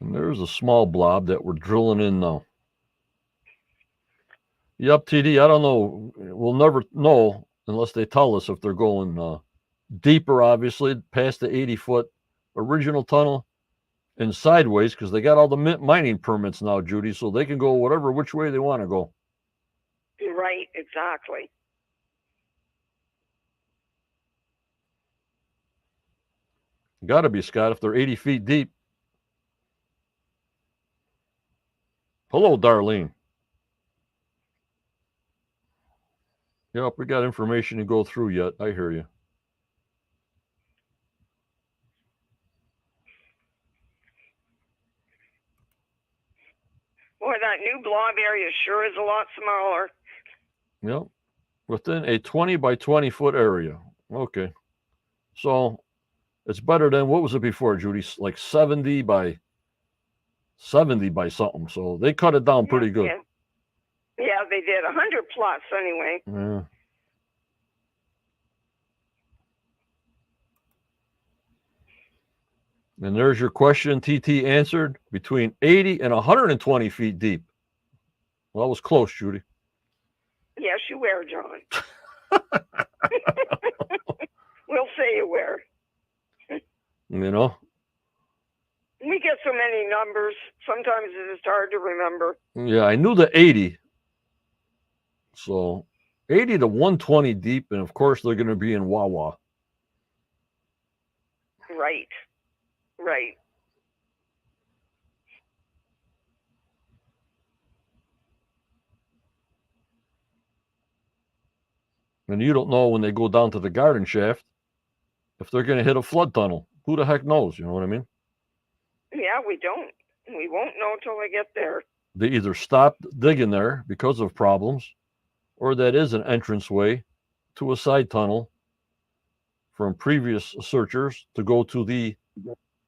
And there's a small blob that we're drilling in now. Yep, TD, I don't know. We'll never know unless they tell us if they're going deeper, obviously, past the 80-foot original tunnel and sideways, because they got all the mining permits now, Judy, so they can go whatever which way they want to go. Right, exactly. Got to be, Scott, if they're 80 feet deep. Hello, Darlene. Yep, we got information to go through yet. I hear you. Boy, that new blob area sure is a lot smaller. Yep, within a 20 by 20 foot area. Okay, so it's better than, what was it before, Judy? Like 70 by something. So they cut it down pretty good. Yeah, they did 100 plus anyway. Yeah. And there's your question, TT answered, between 80 and 120 feet deep. Well, that was close, Judy. Yes, you were, John. We'll say you were. You know? We get so many numbers. Sometimes it's hard to remember. Yeah, I knew the 80. So 80 to 120 deep, and of course they're going to be in Wawa. Right. Right. And you don't know when they go down to the garden shaft if they're going to hit a flood tunnel. Who the heck knows? You know what I mean? Yeah, we don't. We won't know until we get there. They either stopped digging there because of problems, or that is an entranceway to a side tunnel from previous searchers to go to the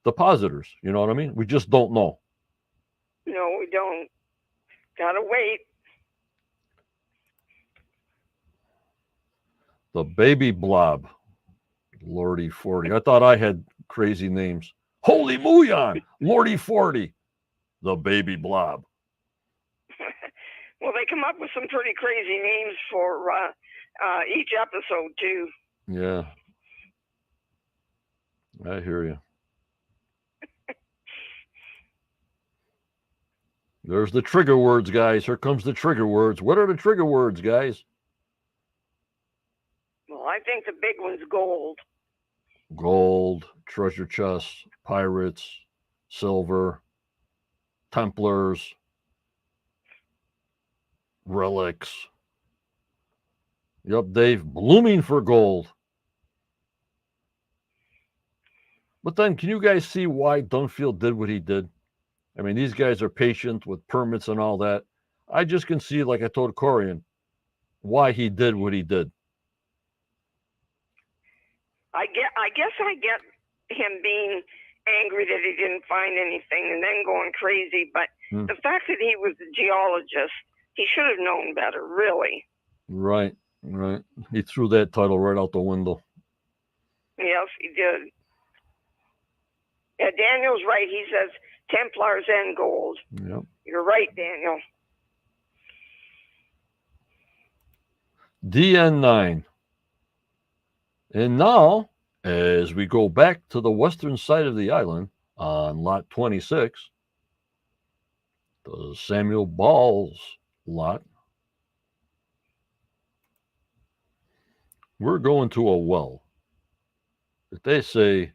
depositors. You know what I mean? We just don't know. No, we don't. Gotta wait. The baby blob. Lordy 40. I thought I had crazy names. Holy Muon, Lordy 40. The baby blob. Well, they come up with some pretty crazy names for each episode, too. Yeah. I hear you. There's the trigger words, guys. Here comes the trigger words. What are the trigger words, guys? Well, I think the big one's gold. Gold, treasure chests, pirates, silver, Templars, relics. Yep, Dave, blooming for gold. But then, can you guys see why Dunfield did what he did? I mean, these guys are patient with permits and all that. I just can see, like I told Corian, why he did what he did. I guess I get him being angry that he didn't find anything and then going crazy. But the fact that he was a geologist, he should have known better, really. Right. He threw that title right out the window. Yes, he did. Yeah, Daniel's right. He says Templars and gold. Yep. You're right, Daniel. DN9. And now, as we go back to the western side of the island on lot 26, the Samuel Ball's lot, we're going to a well that they say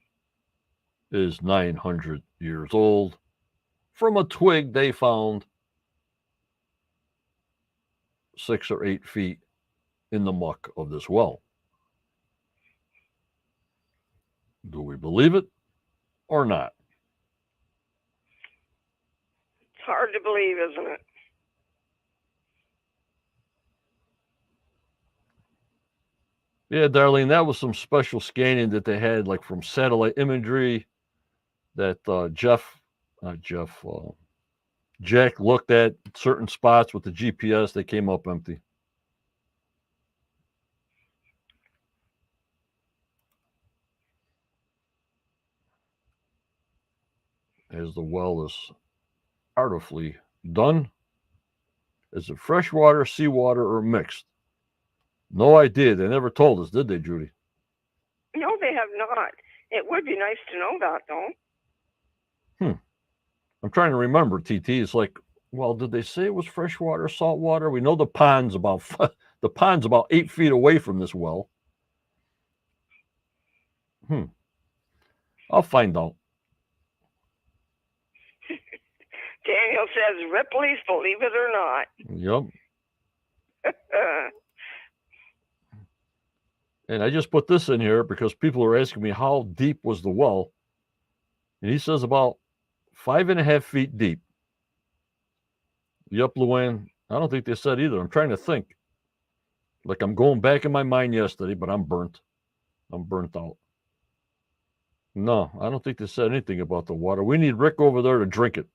is 900 years old from a twig they found 6 or 8 feet in the muck of this well. Do we believe it or not? It's hard to believe, isn't it? Yeah, Darlene, that was some special scanning that they had, like from satellite imagery that Jack looked at certain spots with the GPS. They came up empty. As the well is artfully done. Is it freshwater, seawater, or mixed? No idea. They never told us, did they, Judy? No, they have not. It would be nice to know that, though. I'm trying to remember, TT. It's like, well, did they say it was freshwater, saltwater? We know the pond's about 8 feet away from this well. I'll find out. Daniel says Ripley's, believe it or not. Yep. And I just put this in here because people are asking me how deep was the well. And he says about 5.5 feet deep. Yep, Luann. I don't think they said either. I'm trying to think. Like I'm going back in my mind yesterday, but I'm burnt. I'm burnt out. No, I don't think they said anything about the water. We need Rick over there to drink it.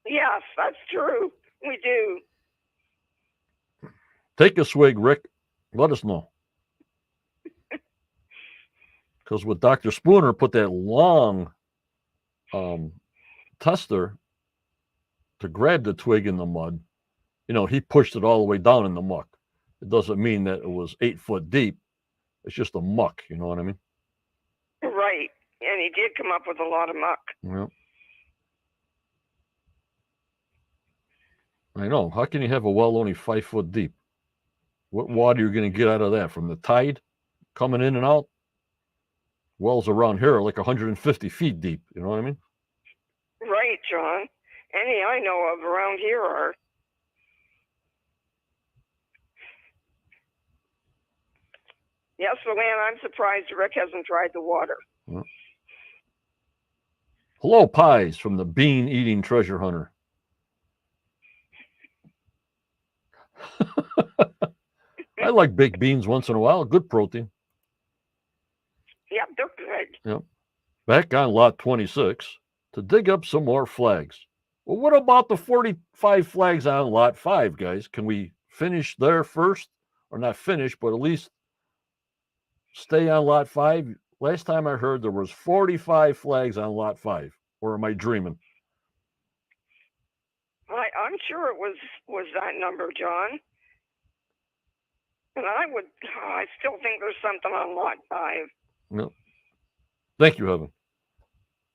Yes, that's true. We do. Take a swig, Rick. Let us know. Because with Dr. Spooner put that long tester to grab the twig in the mud, he pushed it all the way down in the muck. It doesn't mean that it was 8 foot deep. It's just a muck, you know what I mean? Right. And he did come up with a lot of muck. Yeah. I know. How can you have a well only 5 foot deep? What water are you going to get out of that? From the tide coming in and out? Wells around here are like 150 feet deep. You know what I mean? Right, John. Any I know of around here are. Yes, Luann, I'm surprised Rick hasn't tried the water. Yeah. Hello, Pies from the Bean Eating Treasure Hunter. I like baked beans once in a while. Good protein. Yep, they're good. Yep. Back on lot 26 to dig up some more flags. Well, what about the 45 flags on lot 5, guys? Can we finish there first? Or not finish, but at least stay on lot 5? Last time I heard there was 45 flags on lot 5. Or am I dreaming? I'm sure it was that number, John. And I still think there's something on lot 5. No. Thank you, Heaven.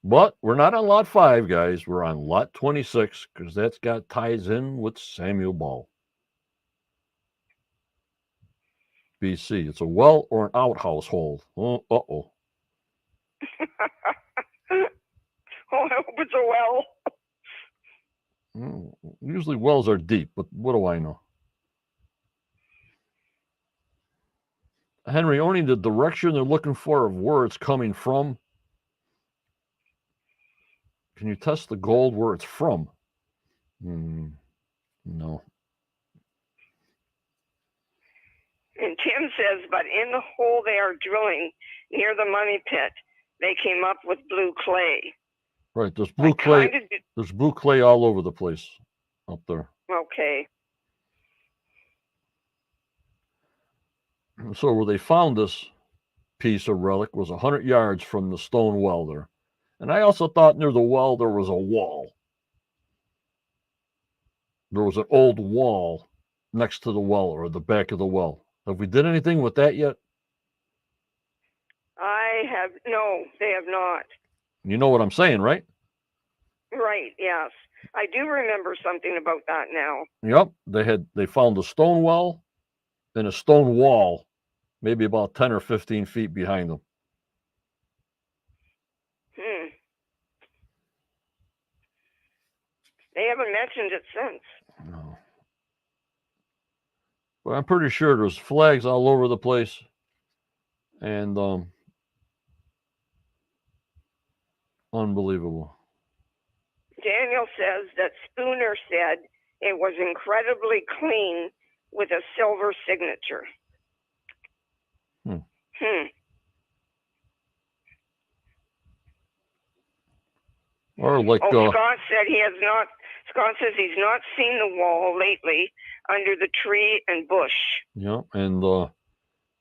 But we're not on lot 5, guys. We're on lot 26 because that's got ties in with Samuel Ball. BC. It's a well or an outhouse hole. Oh, uh-oh. Oh, I hope it's a well. Usually wells are deep, but what do I know? Henry, only the direction they're looking for of where it's coming from. Can you test the gold where it's from? No. And Tim says, but in the hole they are drilling near the money pit, they came up with blue clay. Right, there's blue clay. There's blue clay all over the place up there. Okay. So where they found this piece of relic was 100 yards from the stone well there. And I also thought near the well there was a wall. There was an old wall next to the well or the back of the well. Have we did anything with that yet? No, they have not. You know what I'm saying, right? Right, yes. I do remember something about that now. Yep. They found a stone well and a stone wall, maybe about 10 or 15 feet behind them. They haven't mentioned it since. No. But I'm pretty sure there's flags all over the place. And unbelievable. Daniel says that Spooner said it was incredibly clean with a silver signature. Or like Scott said Scott says he's not seen the wall lately under the tree and bush. Yeah, and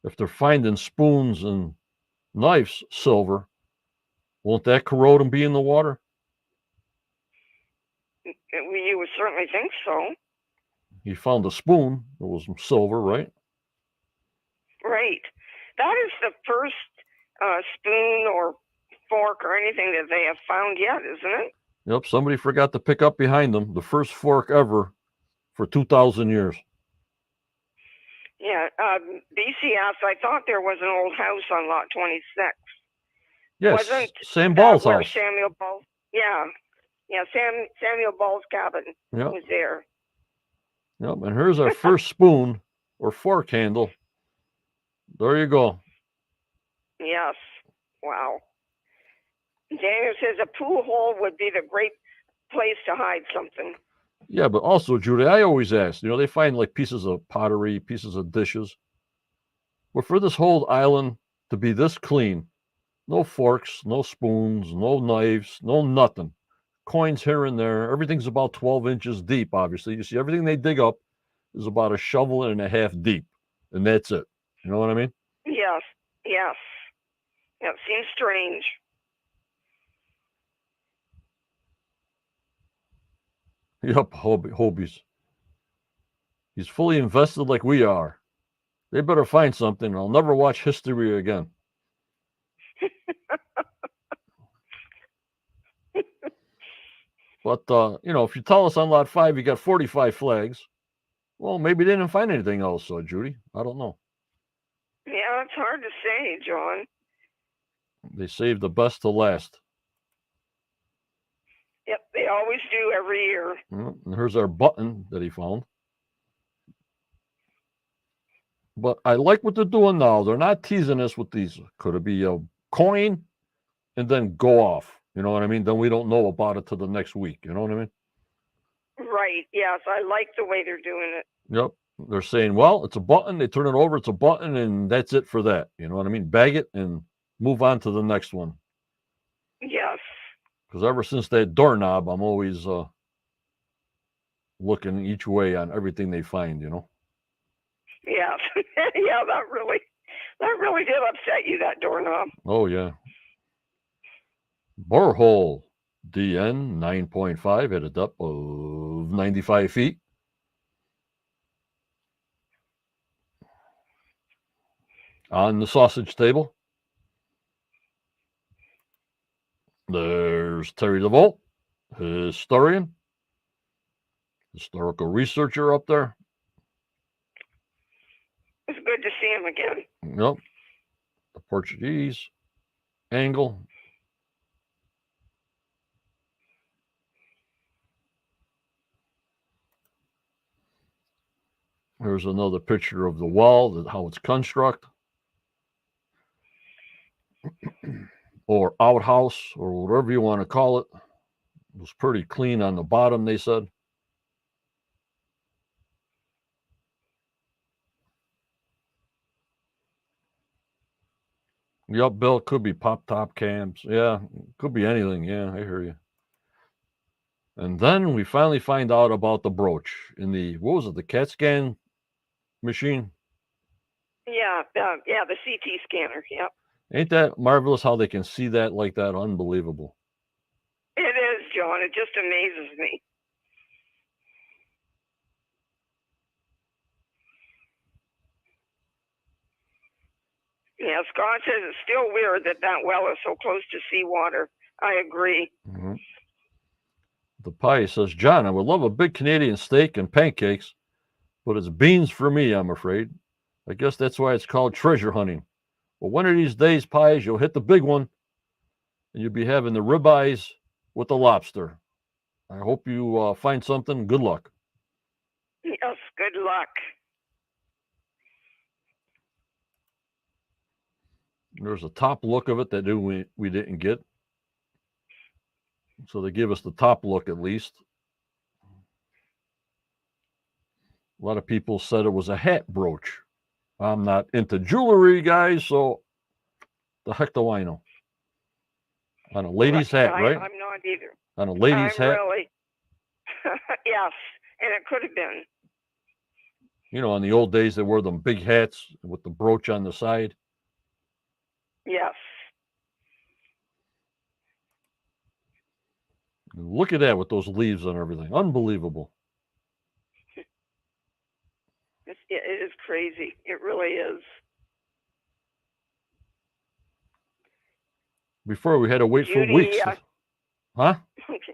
if they're finding spoons and knives silver, won't that corrode and be in the water? You would certainly think so. He found a spoon that was silver, right? Right. That is the first spoon or fork or anything that they have found yet, isn't it? Yep, somebody forgot to pick up behind them the first fork ever for 2,000 years. Yeah, BC asked, I thought there was an old house on lot 26. Yes, Wasn't Sam Ball's where house. Samuel Ball, yeah, Samuel Ball's cabin was there. Yep, and here's our first spoon or fork handle. There you go. Yes, wow. Daniel says a pool hole would be the great place to hide something. Yeah, but also, Judy, I always ask, they find like pieces of pottery, pieces of dishes. But for this whole island to be this clean, no forks, no spoons, no knives, no nothing. Coins here and there. Everything's about 12 inches deep, obviously. You see, everything they dig up is about a shovel and a half deep. And that's it. You know what I mean? Yes, yes. Yeah, it seems strange. Yep, Hobie's. He's fully invested like we are. They better find something. I'll never watch history again. But, if you tell us on lot 5 you got 45 flags, well, maybe they didn't find anything else, Judy. I don't know. Yeah, it's hard to say, John. They saved the best to last. Yep, they always do every year. And here's our button that he found. But I like what they're doing now. They're not teasing us with these. Could it be a coin and then go off? You know what I mean? Then we don't know about it till the next week. You know what I mean? Right. Yes, I like the way they're doing it. Yep. They're saying, well, it's a button. They turn it over. It's a button, and that's it for that. You know what I mean? Bag it and move on to the next one. Yes. Because ever since that doorknob, I'm always looking each way on everything they find, Yes. Yeah, that really did upset you, that doorknob. Oh, yeah. Borehole. DN 9.5 at a depth of 95 feet. On the sausage table, there's Terry DeVolt, historian, historical researcher up there. It's good to see him again. Yep. The Portuguese angle. Here's another picture of the well, how it's constructed. Or outhouse, or whatever you want to call it. It was pretty clean on the bottom, they said. Yep, Bill, could be pop-top cams. Yeah, could be anything. Yeah, I hear you. And then we finally find out about the brooch in the CAT scan machine? Yeah, the CT scanner. Yep. Ain't that marvelous how they can see that like that? Unbelievable. It is, John. It just amazes me. Yeah, Scott says it's still weird that well is so close to seawater. I agree. Mm-hmm. The pie says, John, I would love a big Canadian steak and pancakes, but it's beans for me, I'm afraid. I guess that's why it's called treasure hunting. But one of these days, pies, you'll hit the big one, and you'll be having the ribeyes with the lobster. I hope you find something. Good luck. Yes, good luck. There's a top look of it that we didn't get. So they give us the top look at least. A lot of people said it was a hat brooch. I'm not into jewelry, guys, so the heck do I know? On a lady's hat, right? I'm not either. On a lady's hat? Really. Yes, and it could have been. In the old days, they wore them big hats with the brooch on the side. Yes. Look at that with those leaves and everything. Unbelievable. It is crazy. It really is. Before we had to wait for weeks. Huh? Okay.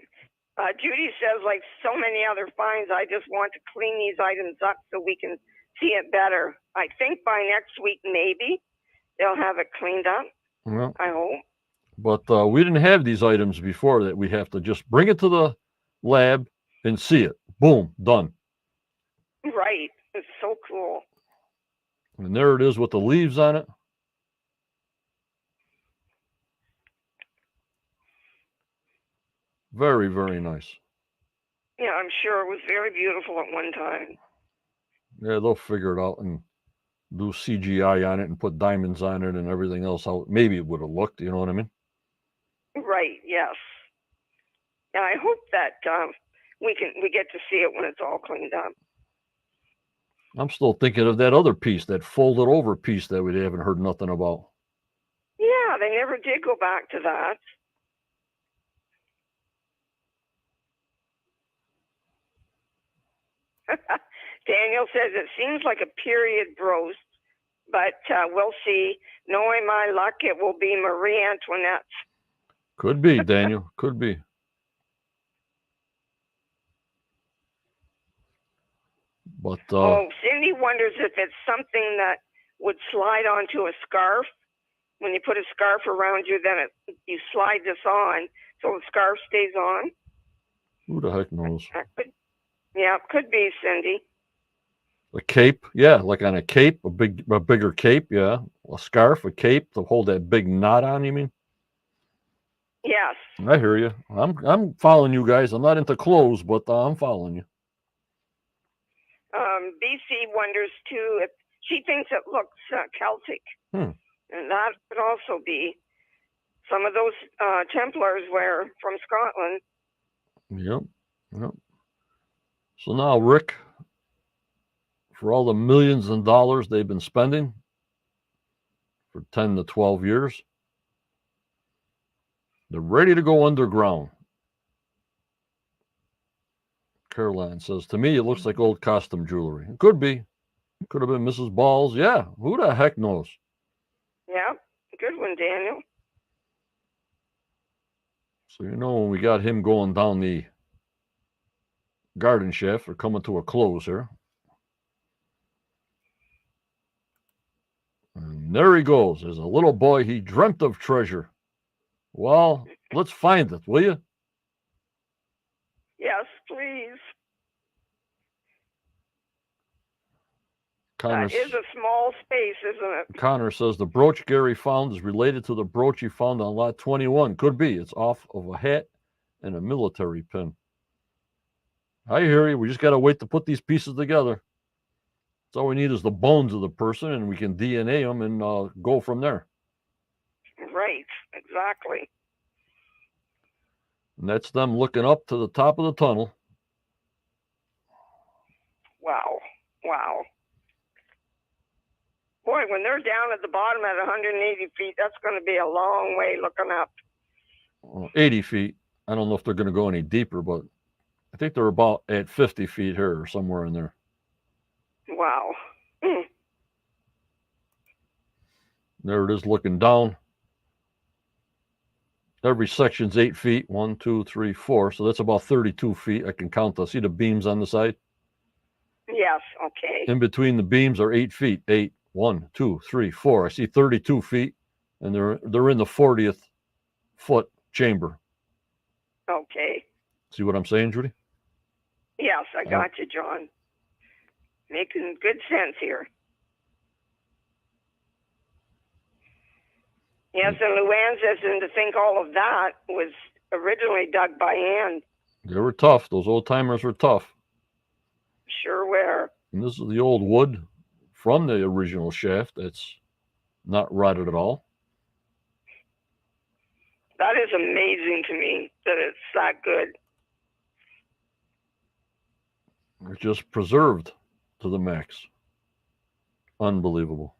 Judy says, like so many other finds, I just want to clean these items up so we can see it better. I think by next week, maybe they'll have it cleaned up. Well, I hope. But we didn't have these items before that we have to just bring it to the lab and see it. Boom, done. Right. It's so cool. And there it is with the leaves on it. Very, very nice. Yeah, I'm sure it was very beautiful at one time. Yeah, they'll figure it out and do CGI on it and put diamonds on it and everything else. How maybe it would have looked, you know what I mean? Right, yes. And I hope that we get to see it when it's all cleaned up. I'm still thinking of that other piece, that folded over piece that we haven't heard nothing about. Yeah, they never did go back to that. Daniel says it seems like a period roast, but we'll see. Knowing my luck, it will be Marie Antoinette's. Could be, Daniel. Could be. But Cindy wonders if it's something that would slide onto a scarf. When you put a scarf around you, then you slide this on, so the scarf stays on. who the heck knows? Could be, Cindy. A cape, yeah, like on a cape, a bigger cape, yeah. A scarf, a cape to hold that big knot on. You mean? Yes. I hear you. I'm following you guys. I'm not into clothes, but I'm following you. BC wonders too if she thinks it looks Celtic, and that could also be some of those Templars were from Scotland. Yep. So now, Rick, for all the millions of dollars they've been spending for 10 to 12 years, they're ready to go underground. Caroline says, to me, it looks like old costume jewelry. It could be. Could have been Mrs. Ball's. Yeah, who the heck knows? Yeah, good one, Daniel. So, when we got him going down the garden shaft, we're coming to a close here. And there he goes. There's a little boy. He dreamt of treasure. Well, let's find it, will you? Yes, please. Connor, that is a small space, isn't it? Connor says the brooch Gary found is related to the brooch he found on lot 21. Could be. It's off of a hat and a military pin. I hear you. We just got to wait to put these pieces together. That's all we need is the bones of the person, and we can DNA them and go from there. Right. Exactly. And that's them looking up to the top of the tunnel. Wow. Boy, when they're down at the bottom at 180 feet, that's going to be a long way looking up. 80 feet. I don't know if they're going to go any deeper, but I think they're about at 50 feet here or somewhere in there. Wow. There it is looking down. Every section's 8 feet. 1, 2, 3, 4. So that's about 32 feet. I can count. See the beams on the side? Yes. Okay. In between the beams are 8 feet. 8. 1, 2, 3, 4. I see 32 feet, and they're in the 40th foot chamber. Okay. See what I'm saying, Judy? Yes, I got you, John. Making good sense here. Yes, and Luann says, and to think all of that was originally dug by hand. They were tough. Those old timers were tough. Sure were. And this is the old wood from the original shaft. That's not rotted at all. That is amazing to me that it's that good. It's just preserved to the max. Unbelievable.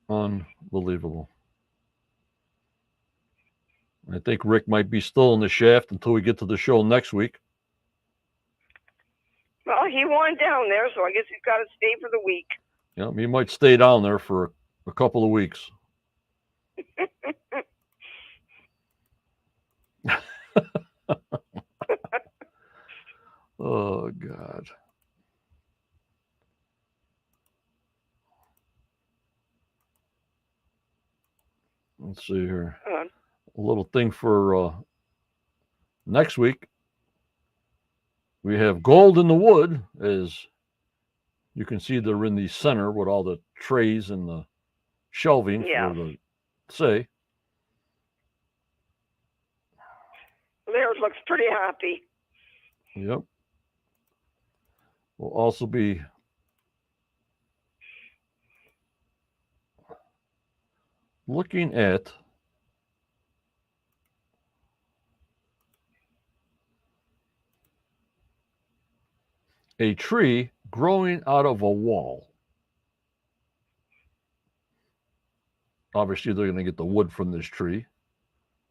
Unbelievable. I think Rick might be still in the shaft until we get to the show next week. Well, he won down there, so I guess he's got to stay for the week. Yeah, he might stay down there for a couple of weeks. Oh, God. Let's see here. A little thing for next week. We have gold in the wood, as you can see they're in the center with all the trays and the shelving for the say. Laird looks pretty happy. Yep. We'll also be looking at a tree growing out of a wall. Obviously, they're going to get the wood from this tree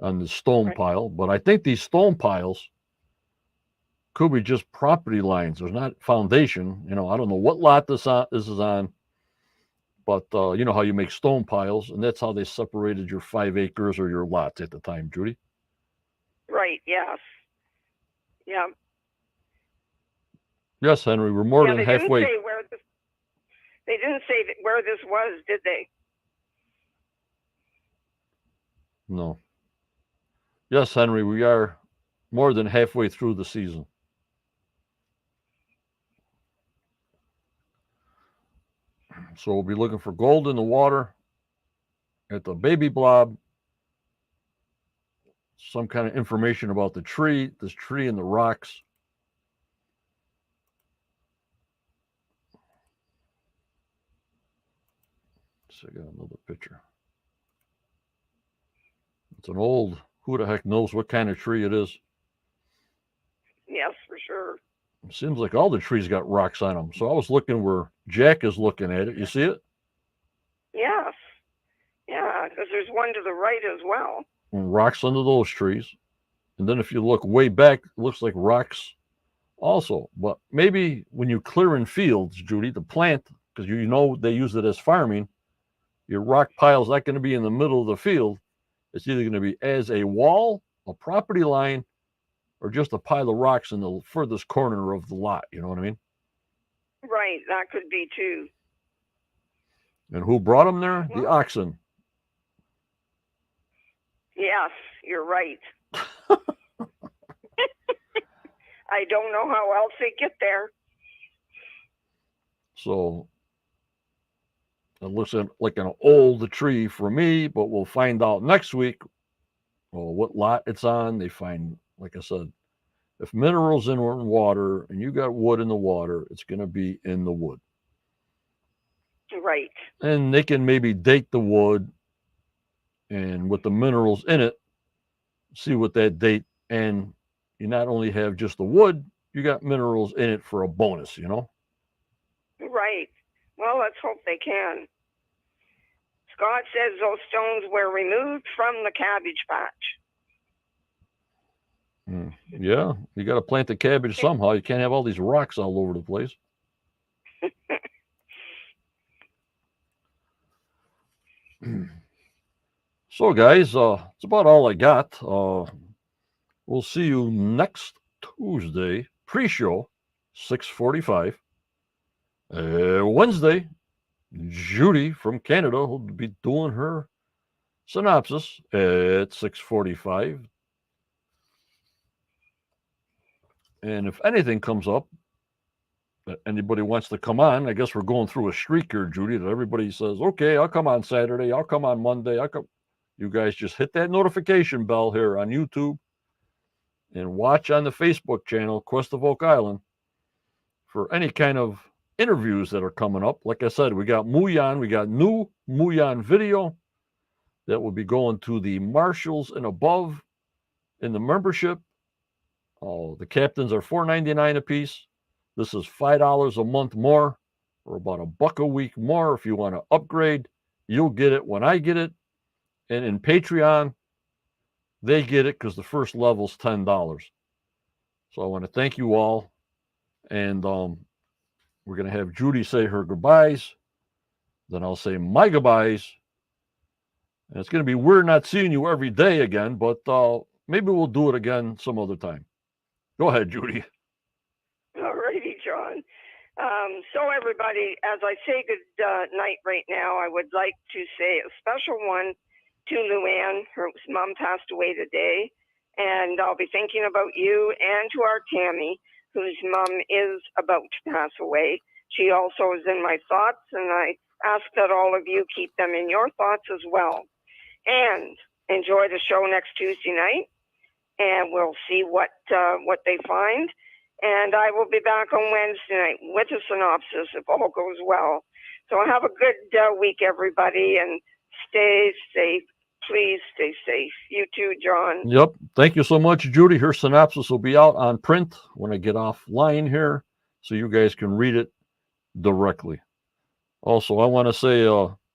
on the stone Right. pile, but I think these stone piles could be just property lines. There's not foundation. You know, I don't know what lot this is on, but you know how you make stone piles, and that's how they separated your 5 acres or your lots at the time, Judy. Right. Yes. Yeah. Yes, Henry, we're more than they halfway. didn't say where this. They didn't say where this was, did they? No. Yes, Henry, we are more than halfway through the season. So we'll be looking for gold in the water, at the baby blob, some kind of information about the tree, this tree and the rocks. So I got another picture. It's an old, who the heck knows what kind of tree it is. Yes, for sure. It seems like all the trees got rocks on them. So I was looking where Jack is looking at it. You see it? Yes. Yeah, because there's one to the right as well. And rocks under those trees. And then if you look way back, it looks like rocks also. But maybe when you clear in fields, Judy, the plant, because you know they use it as farming, your rock pile's not going to be in the middle of the field. It's either going to be as a wall, a property line, or just a pile of rocks in the furthest corner of the lot. You know what I mean? Right, that could be too. And who brought them there? The oxen. Yes, you're right. I don't know how else they get there. So it looks like an old tree for me, but we'll find out next week what lot it's on. They find, like I said, if minerals in water and you got wood in the water, it's going to be in the wood. Right. And they can maybe date the wood and with the minerals in it, see what that date. And you not only have just the wood, you got minerals in it for a bonus, you know? Right. Well, let's hope they can. Scott says those stones were removed from the cabbage patch. Yeah, you got to plant the cabbage somehow. You can't have all these rocks all over the place. So, guys, it's about all I got. We'll see you next Tuesday, pre-show, 6:45. Wednesday, Judy from Canada will be doing her synopsis at 6:45. And if anything comes up that anybody wants to come on, I guess we're going through a streak here, Judy, that everybody says, okay, I'll come on Saturday, I'll come on Monday, I'll come. You guys just hit that notification bell here on YouTube and watch on the Facebook channel, Quest of Oak Island, for any kind of interviews that are coming up. Like I said, we got Muyan, we got new Muyan video that will be going to the marshals and above in the membership. Oh, the captains are $4.99 a piece. This is $5 a month more, or about $1 a week more. If you want to upgrade, you'll get it when I get it. And in Patreon, they get it because the first level's $10. So I want to thank you all. And we're going to have Judy say her goodbyes. Then I'll say my goodbyes. And it's going to be weird not seeing you every day again, but maybe we'll do it again some other time. Go ahead, Judy. All righty, John. So everybody, as I say good night right now, I would like to say a special one to Luann, whose mom passed away today. And I'll be thinking about you, and to our Tammy, whose mom is about to pass away. She also is in my thoughts, and I ask that all of you keep them in your thoughts as well. And enjoy the show next Tuesday night, and we'll see what they find. And I will be back on Wednesday night with a synopsis if all goes well. So have a good week, everybody, and stay safe. Please stay safe. You too, John. Yep. Thank you so much, Judy. Her synopsis will be out on print when I get offline here. so you guys can read it directly. Also, I want to say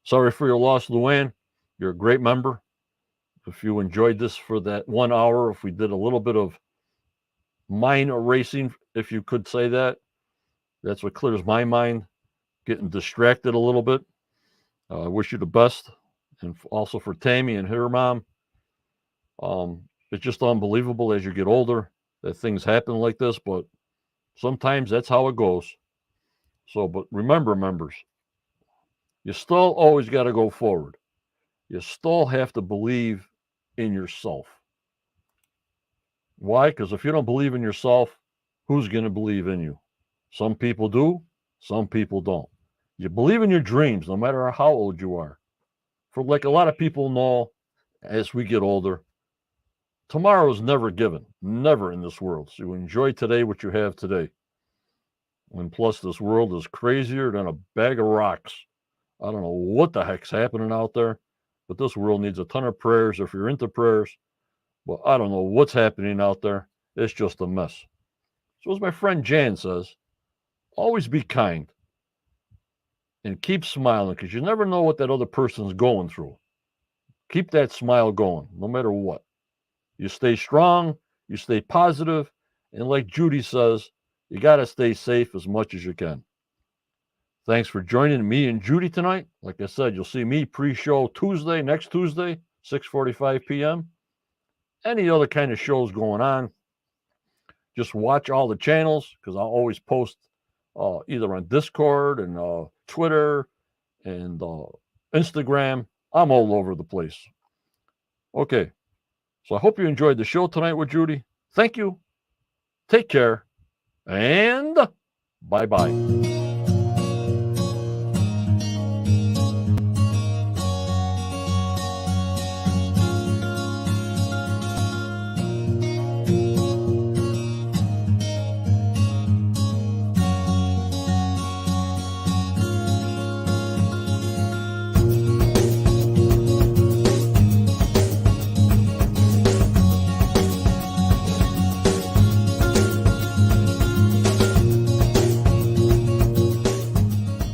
sorry for your loss, Luann. You're a great member. If you enjoyed this for that 1 hour, if we did a little bit of mind erasing, if you could say that, that's what clears my mind, getting distracted a little bit. I wish you the best. And also for Tammy and her mom. It's just unbelievable as you get older that things happen like this, but sometimes that's how it goes. So, but remember, members, you still always got to go forward. You still have to believe in yourself. Why? Because if you don't believe in yourself, who's going to believe in you? Some people do, some people don't. You believe in your dreams, no matter how old you are. For like a lot of people know, as we get older, tomorrow is never given, never in this world. So you enjoy today what you have today. And plus, this world is crazier than a bag of rocks. I don't know what the heck's happening out there, but this world needs a ton of prayers if you're into prayers. Well, I don't know what's happening out there. It's just a mess. So as my friend Jan says, always be kind and keep smiling because you never know what that other person's going through. Keep that smile going, no matter what. You stay strong, you stay positive, and like Judy says, you got to stay safe as much as you can. Thanks for joining me and Judy tonight. Like I said, you'll see me pre-show Tuesday, next Tuesday, 6:45 p.m. Any other kind of shows going on, just watch all the channels because I'll always post either on Discord and Twitter and Instagram. I'm all over the place. Okay. So I hope you enjoyed the show tonight with Judy. Thank you. Take care. And bye-bye.